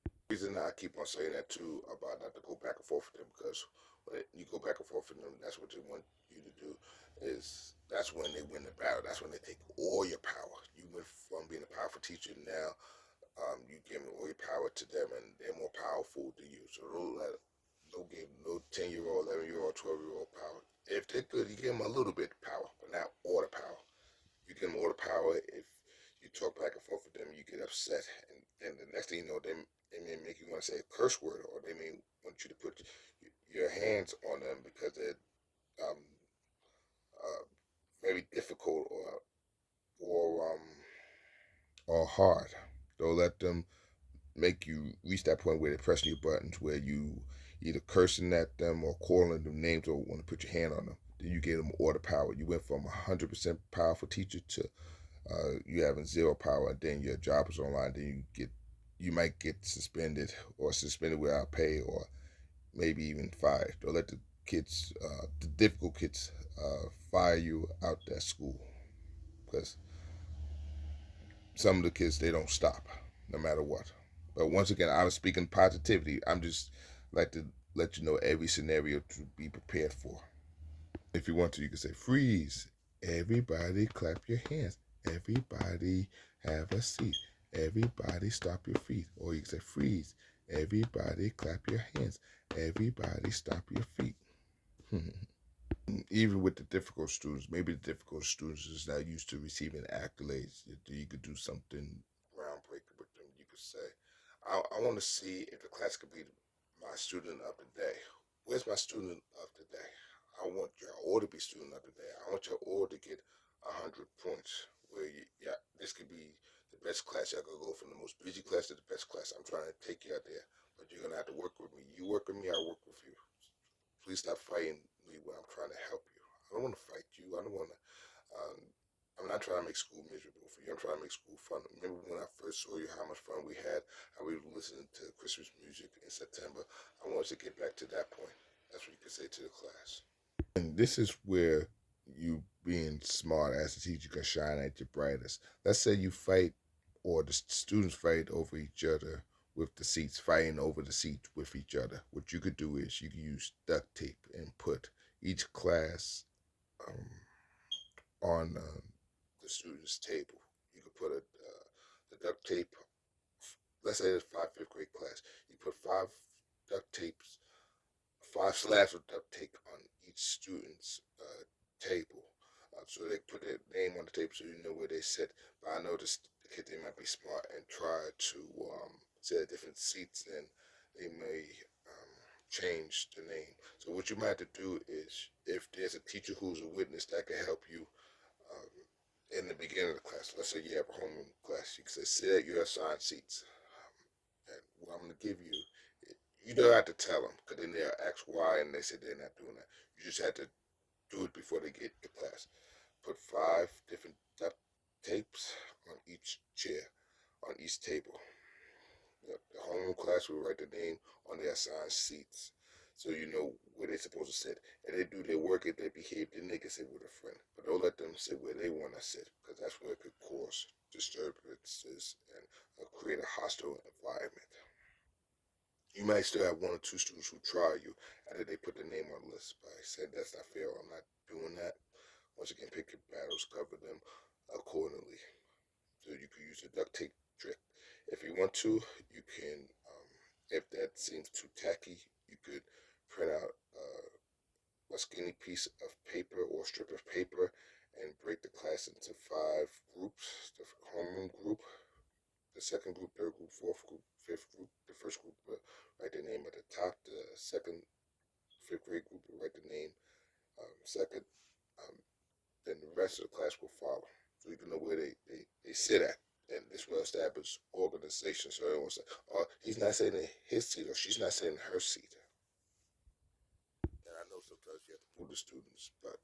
The reason I keep on saying that too about not to go back and forth with them because when you go back and forth with them, that's what they want you to do. Is that's when they win the battle. That's when they take all your power. You went from being a powerful teacher now. You give all your power to them, and they're more powerful than you. So don't give no 10-year-old, 11-year-old, 12-year-old power. If they're good, you give them a little bit of power, but not all the power. You give them all the power. If you talk back and forth with them, you get upset, and then the next thing you know, they may make you want to say a curse word, or they may want you to put your hands on them because they're um, uh, very difficult or hard. Don't let them make you reach that point where they're pressing your buttons, where you either cursing at them or calling them names or want to put your hand on them. then you gave them order power. You went from 100% powerful teacher to you having zero power, and then your job is online. Then you might get suspended or suspended without pay, or maybe even fired. Or let the difficult kids, fire you out that school because some of the kids they don't stop no matter what. But once again, I'm speaking positivity. I'm just like to let you know every scenario to be prepared for. If you want to, you can say freeze. Everybody clap your hands. Everybody have a seat. Everybody stop your feet. Or you can say freeze. Everybody clap your hands. Everybody stop your feet. Even with the difficult students, maybe the difficult students is not used to receiving accolades. You could do something groundbreaking with them. You could say, I want to see if the class could be my student of the day. Where's my student of the day? I want your all to be student of the day. I want your all to get 100 points. Yeah, this could be the best class. Y'all could go from the most busy class to the best class. I'm trying to take you out there, but you're gonna have to work with me. You work with me, I work with you. Please stop fighting me when I'm trying to help you. I don't want to fight you. I don't want to. Um, I'm not trying to make school miserable for you. I'm trying to make school fun. Remember when I first saw you, how much fun we had, how we were listening to Christmas music in September. I want us to get back to that point. That's what you can say to the class. And this is where you being smart as a teacher can shine at your brightest. Let's say you fight or the students fight over each other with the seats, fighting over the seats with each other. What you could do is you could use duct tape and put each class um, on the student's table. You could put the duct tape. Let's say it's fifth grade class. You put five duct tapes, five slabs of duct tape on each student's table. So they put their name on the table so you know where they sit. But I noticed the kid they might be smart and try to sit at different seats, and they may change the name. So what you might have to do is, if there's a teacher who's a witness that can help you in the beginning of the class, let's say you have a homeroom class, you can say sit at your assigned seats. And what I'm going to give you, you don't have to tell them because then they'll ask why, and they say they're not doing that. You just have to do it before they get to class. Put five different duct tapes on each chair, on each table. The homeroom class will write the name on their assigned seats, so you know where they're supposed to sit. And they do their work, if they behave, then they can sit with a friend. But don't let them sit where they want to sit, because that's where it could cause disturbances and create a hostile environment. You might still have one or two students who try you after they put their name on the list. But I said that's not fair. I'm not doing that. Once again, pick your battles, cover them accordingly. So you can use the duct tape trick. If you want to, you can. If that seems too tacky, you could print out a skinny piece of paper or strip of paper and break the class into five groups. The homeroom group, the second group, third group, fourth group, fifth group. The first group will write their name at the top. The second, fifth grade group will write the name second. Um, then the rest of the class will follow. So you can know where they sit at. And this will establish organization. So everyone say, oh, he's not sitting in his seat or she's not sitting in her seat. And I know sometimes you have to pull the students, but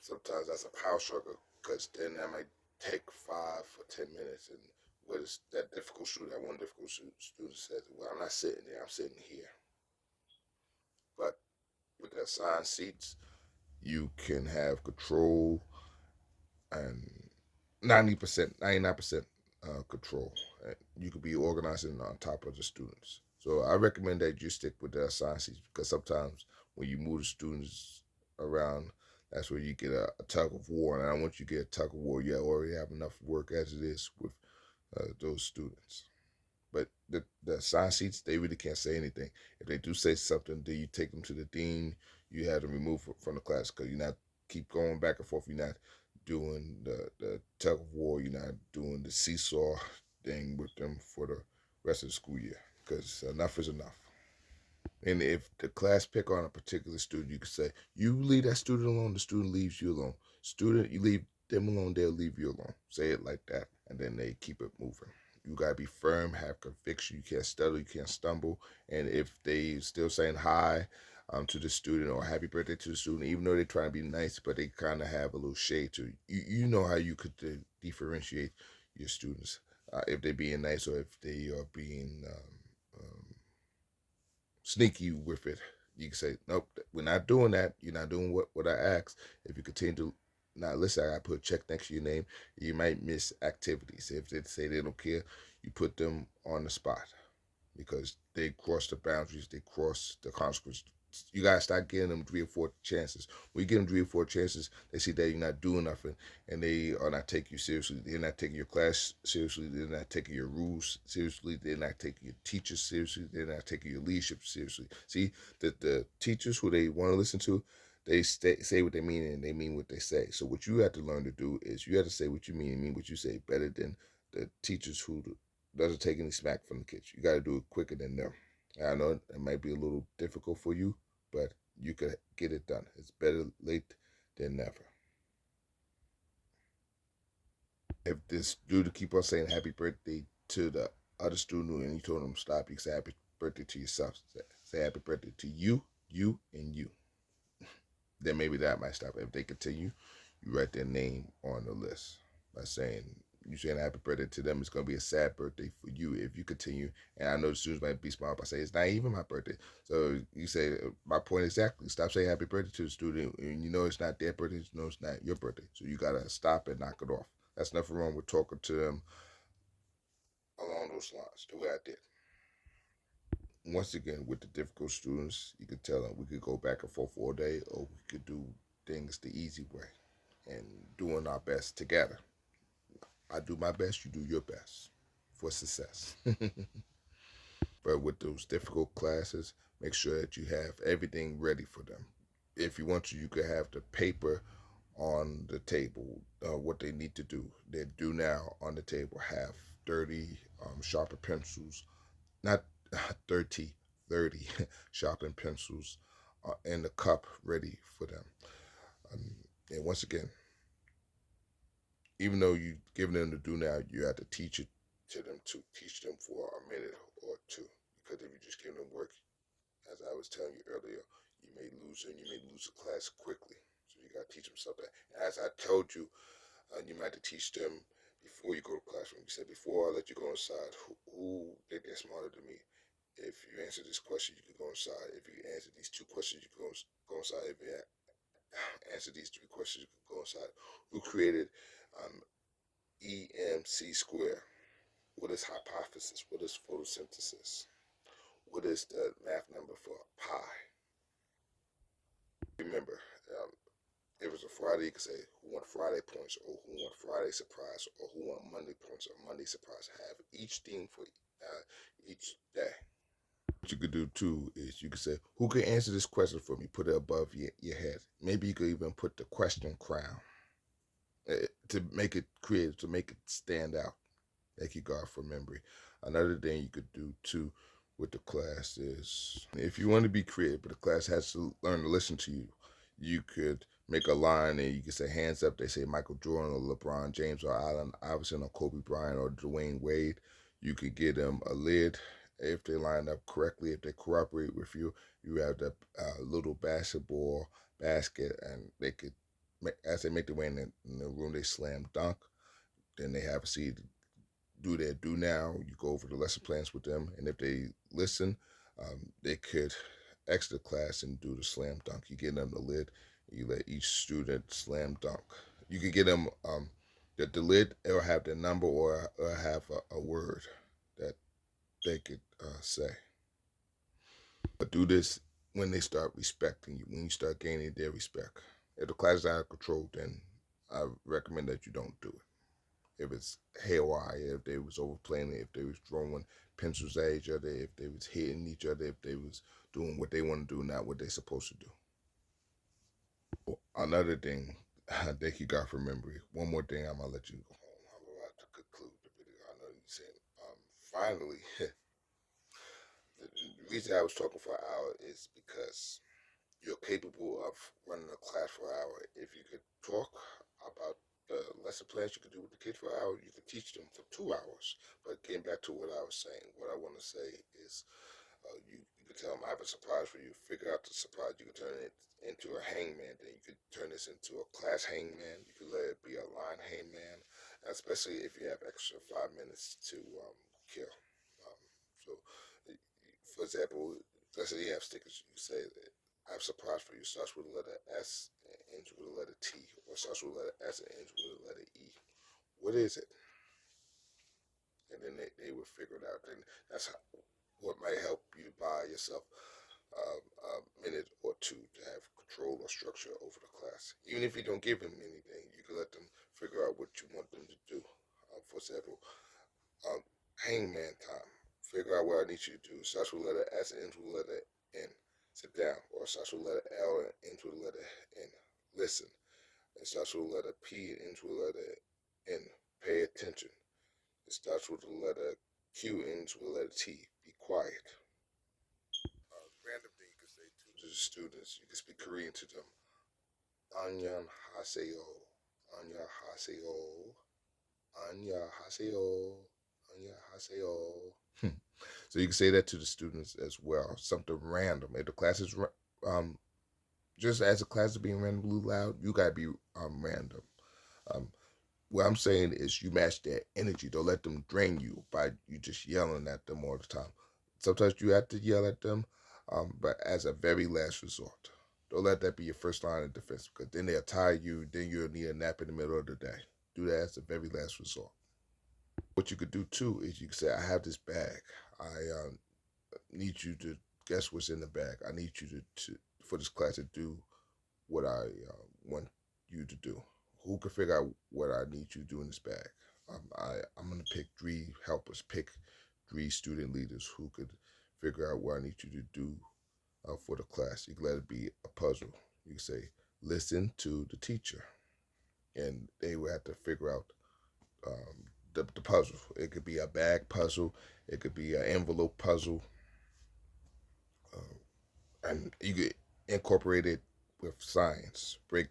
sometimes that's a power struggle because then that might take 5 or 10 minutes. And what is that difficult student, that one difficult student says, well, I'm not sitting there, I'm sitting here. But with the assigned seats, you can have control and 90%, 99% control. You could be organizing on top of the students. So I recommend that you stick with the assigned seats because sometimes when you move the students around, that's where you get a tug of war. And I want you to get a tug of war. You already have enough work as it is with those students. But the assigned seats, they really can't say anything. If they do say something, then you take them to the dean. You have them removed from the class because you're not keep going back and forth. You're not doing the tug of war. You're not doing the seesaw thing with them for the rest of the school year because enough is enough. And if the class pick on a particular student, you can say, you leave that student alone, the student leaves you alone. Student, you leave them alone, they'll leave you alone. Say it like that, and then they keep it moving. You gotta be firm, have conviction. You can't stutter, you can't stumble. And if they still saying hi, to the student, or happy birthday to the student, even though they're trying to be nice, but they kind of have a little shade to you. You know how you could differentiate your students, if they're being nice or if they are being sneaky with it. You can say, nope, we're not doing that. You're not doing what I asked. If you continue to not listen, I put a check next to your name. You might miss activities. If they say they don't care, you put them on the spot because they cross the boundaries, they cross the consequences. You gotta start getting them 3 or 4 chances. When you give them 3 or 4 chances, they see that you're not doing nothing, and they are not taking you seriously. They're not taking your class seriously. They're not taking your rules seriously. They're not taking your teachers seriously. They're not taking your leadership seriously. See that the teachers who they want to listen to, they say what they mean and they mean what they say. So what you have to learn to do is you have to say what you mean and mean what you say better than the teachers who doesn't take any smack from the kids. You got to do it quicker than them. I know it might be a little difficult for you, but you could get it done. It's better late than never. If this dude keep on saying happy birthday to the other student and you told him stop, you can say happy birthday to yourself. Say happy birthday to you, and you. Then maybe that might stop. If they continue, you write their name on the list by saying you saying happy birthday to them. It's gonna be a sad birthday for you if you continue. And I know the students might be smart by saying it's not even my birthday. So you say my point exactly. Stop saying happy birthday to the student, and you know it's not their birthday. You know it's not your birthday. So you gotta stop and knock it off. That's nothing wrong with talking to them along those lines. The way I did. Once again, with the difficult students, you could tell them we could go back and forth all day, or we could do things the easy way and doing our best together. I do my best, you do your best for success. But with those difficult classes, make sure that you have everything ready for them. If you want to, you could have the paper on the table, what they need to do. They do now on the table. Have 30 sharper pencils, not 30, 30 sharpened pencils in the cup ready for them. Um, and once again, even though you giving them to do now, you have to teach it to them to teach them for a minute or two. Because if you just give them work, as I was telling you earlier, you may lose them. You may lose the class quickly. So you got to teach them something. And as I told you, you might have to teach them before you go to classroom. You said before I let you go inside, who they get smarter than me. If you answer this question, you can go inside. If you answer these 2 questions, you can go inside. If you answer these 3 questions, you can go inside. Who created um, EMC square? What is hypothesis? What is photosynthesis? What is the math number for pi? Remember, um, if it was a Friday, you could say who won Friday points, or who won Friday surprise, or who won Monday points, or Monday surprise. Have each theme for each day. What you could do too is you could say, who can answer this question for me? Put it above your head. Maybe you could even put the question crown to make it creative, to make it stand out. Thank you, God, for memory. Another thing you could do too with the class is if you want to be creative, but the class has to learn to listen to you, you could make a line and you could say hands up. They say Michael Jordan or LeBron James or Allen Iverson or Kobe Bryant or Dwayne Wade. You could get them a lid if they line up correctly. If they cooperate with you, you have the little basketball basket, and they could, as they make their way in the room, they slam dunk. Then they have a seat do their do now. You go over the lesson plans with them, and if they listen, they could exit the class and do the slam dunk. You get them the lid, you let each student slam dunk. You could get them the lid, or have the number, or have a word that they could say. But do this when they start respecting you, when you start gaining their respect. If the class is out of control, then I recommend that you don't do it. If it's haywire, if they was overplaying it, if they was throwing pencils at each other, if they was hitting each other, if they was doing what they want to do, not what they're supposed to do. Another thing, thank you God for memory. One more thing, I'm gonna let you go home. I'm about to conclude the video. I know you said, finally, the reason I was talking for an hour is because you're capable of running a class for an hour. If you could talk about the lesson plans you could do with the kids for an hour, you could teach them for 2 hours. But getting back to what I was saying, what I want to say is you could tell them, I have a surprise for you. Figure out the surprise. You could turn it into a hangman. Then you could turn this into a class hangman. You could let it be a line hangman, especially if you have extra 5 minutes to kill. Um, so, for example, let's say you have stickers. You say, I have a surprise for you. Starts with the letter S and ends with the letter T, or starts with the letter S and ends with the letter E. What is it? And then they would figure it out. And that's what might help you buy yourself a minute or two to have control or structure over the class. Even if you don't give them anything, you can let them figure out what you want them to do. For example, um, hangman time. Figure out what I need you to do. Starts with letter S and ends with letter N. Sit down. Or starts with letter L and ends with letter N. Listen. It starts with letter P and ends with letter N. Pay attention. It starts with the letter Q and ends with the letter T. Be quiet. Random thing you can say to the students. You can speak Korean to them. Anyan Haseo. Anya Haseo. Anya Haseo. Anya Haseo. So you can say that to the students as well. Something random. If the class is just as the class is being randomly loud, you gotta be random. Um, what I'm saying is you match their energy. Don't let them drain you by you just yelling at them all the time. Sometimes you have to yell at them, but as a very last resort. Don't let that be your first line of defense because then they'll tire you. Then you'll need a nap in the middle of the day. Do that as a very last resort. What you could do too is you could say, I have this bag. I need you to guess what's in the bag. I need you to for this class to do what I want you to do. Who can figure out what I need you to do in this bag? I'm gonna pick three helpers. Pick three student leaders who could figure out what I need you to do for the class. You can let it be a puzzle. You can say, listen to the teacher, and they will have to figure out the puzzle. It could be a bag puzzle. It could be an envelope puzzle, and you could incorporate it with science. Break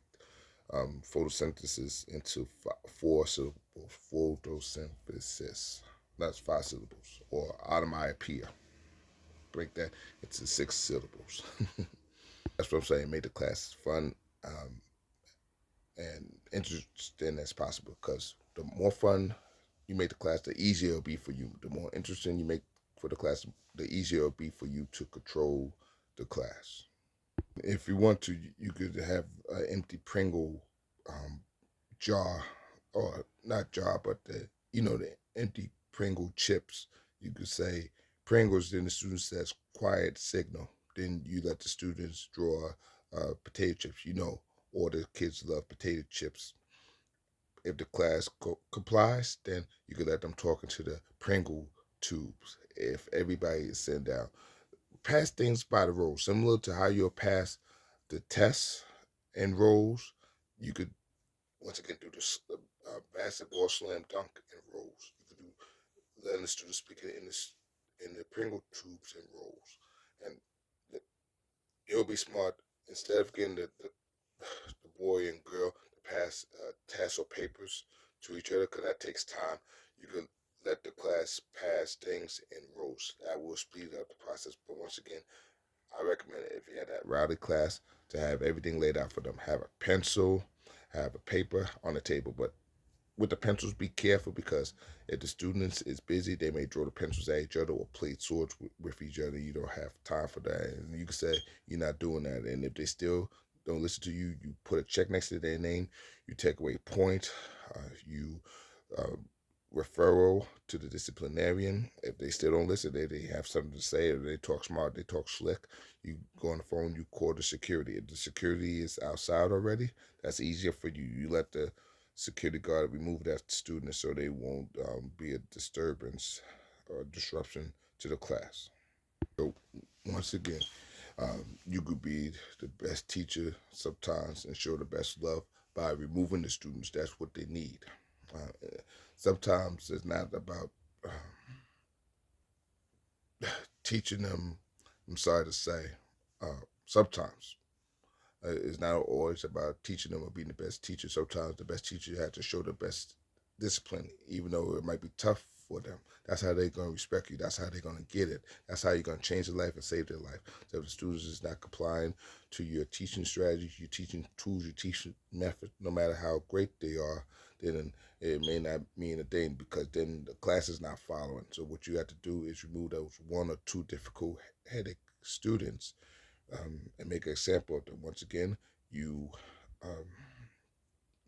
photosynthesis into four syllables. Photosynthesis. That's 5 syllables. Or automatopoeia. Break that into 6 syllables. That's what I'm saying. Make the class fun um, and interesting as possible. Because the more fun you make the class, the easier it'll be for you. The more interesting you make for the class, the easier it'll be for you to control the class. If you want to, you could have an empty Pringle um, jar, or not jar, but the empty Pringle chips. You could say Pringles. Then the student says quiet signal. Then you let the students draw potato chips. All the kids love potato chips. If the class complies, then you could let them talk into the Pringle tubes. If everybody is sitting down, pass things by the rows, similar to how you'll pass the tests and rows. You could once again do this basketball slam dunk in rows. You could do letting the students speak it in the Pringle tubes and rows, and it'll be smart instead of getting the boy and girl to pass tests or papers to each other because that takes time. You could let the class pass things in rows. That will speed up the process. But once again, I recommend it if you had that rowdy class to have everything laid out for them. Have a pencil, have a paper on the table, but with the pencils, be careful because if the students is busy, they may draw the pencils at each other or play swords with each other. You don't have time for that, and you can say you're not doing that. And if they still don't listen to you, you put a check next to their name. You take away a point. You uh, referral to the disciplinarian. If they still don't listen, they have something to say, or they talk smart, they talk slick. You go on the phone, you call the security. If the security is outside already, that's easier for you. You let the security guard remove that student so they won't be a disturbance or disruption to the class. So once again, you could be the best teacher sometimes and show the best love by removing the students. That's what they need. Sometimes it's not about teaching them. I'm sorry to say, sometimes it's not always about teaching them or being the best teacher. Sometimes the best teacher had to show the best discipline, even though it might be tough for them. That's how they're going to respect you. That's how they're going to get it. That's how you're going to change their life and save their life. So if the students is not complying to your teaching strategies, your teaching tools, your teaching methods, no matter how great they are, then it may not mean a thing because then the class is not following. So what you have to do is remove those one or two difficult headache students and make an example of them. Once again, you um,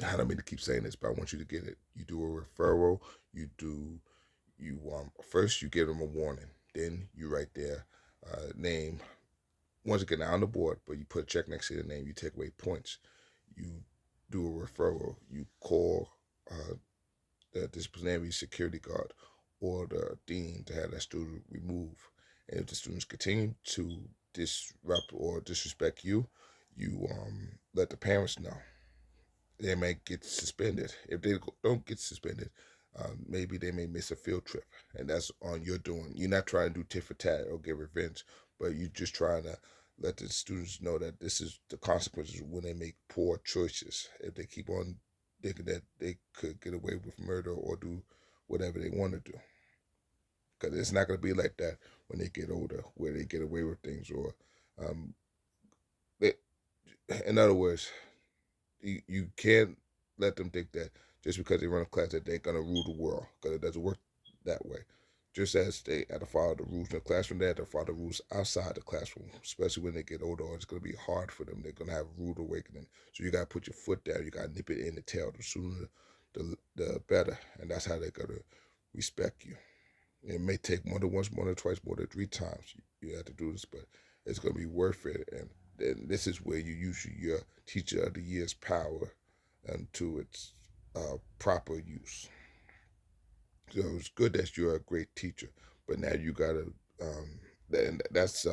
I don't mean to keep saying this, but I want you to get it. You do a referral. You first you give them a warning. Then you write their name once again not on the board, but you put a check next to the name. You take away points. You do a referral. You call the disciplinary security guard or the dean to have that student removed. And if the students continue to disrupt or disrespect you, you let the parents know. They may get suspended. If they don't get suspended, maybe they may miss a field trip, and that's on your doing. You're not trying to do tit for tat or get revenge, but you're just trying to let the students know that this is the consequences when they make poor choices. If they keep on thinking that they could get away with murder or do whatever they want to do, because it's not going to be like that when they get older, where they get away with things or, um, they, in other words, you can't let them think that just because they run a class that they're gonna rule the world because it doesn't work that way. Just as they have to follow the rules in the classroom, they have to follow the rules outside the classroom, especially when they get older. It's gonna be hard for them. They're gonna have a rude awakening. So you gotta put your foot down. You gotta nip it in the tail. The sooner, the better, and that's how they're gonna respect you. It may take more than once, more than twice, more than three times. You have to do this, but it's going to be worth it. And then this is where you use your teacher of the year's power to its proper use. So it's good that you're a great teacher, but now you got to, that's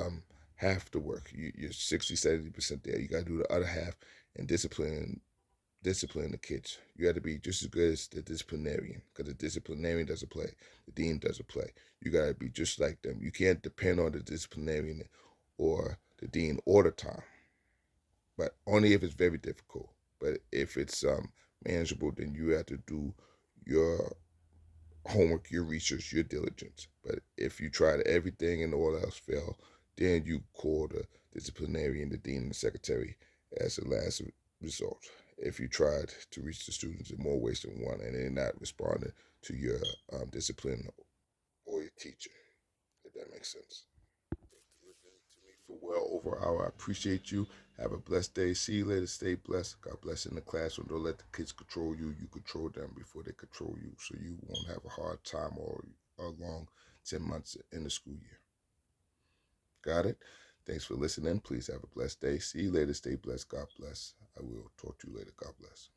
half the work. You're 60, 70% there. You got to do the other half and discipline the kids. You have to be just as good as the disciplinarian because the disciplinarian doesn't play, the dean doesn't play. You got to be just like them. You can't depend on the disciplinarian or the dean all the time, but only if it's very difficult. But if it's manageable, then you have to do your homework, your research, your diligence. But if you tried everything and all else fail, then you call the disciplinarian, the dean, and the secretary as the last result. If you tried to reach the students in more ways than one and they're not responding to your discipline or your teacher, if that makes sense. You've been to me for well over an hour. I appreciate you. Have a blessed day. See you later. Stay blessed. God bless in the classroom. Don't let the kids control you. You control them before they control you, so you won't have a hard time or a long 10 months in the school year. Got it? Thanks for listening. Please have a blessed day. See you later. Stay blessed. God bless. I will talk to you later. God bless.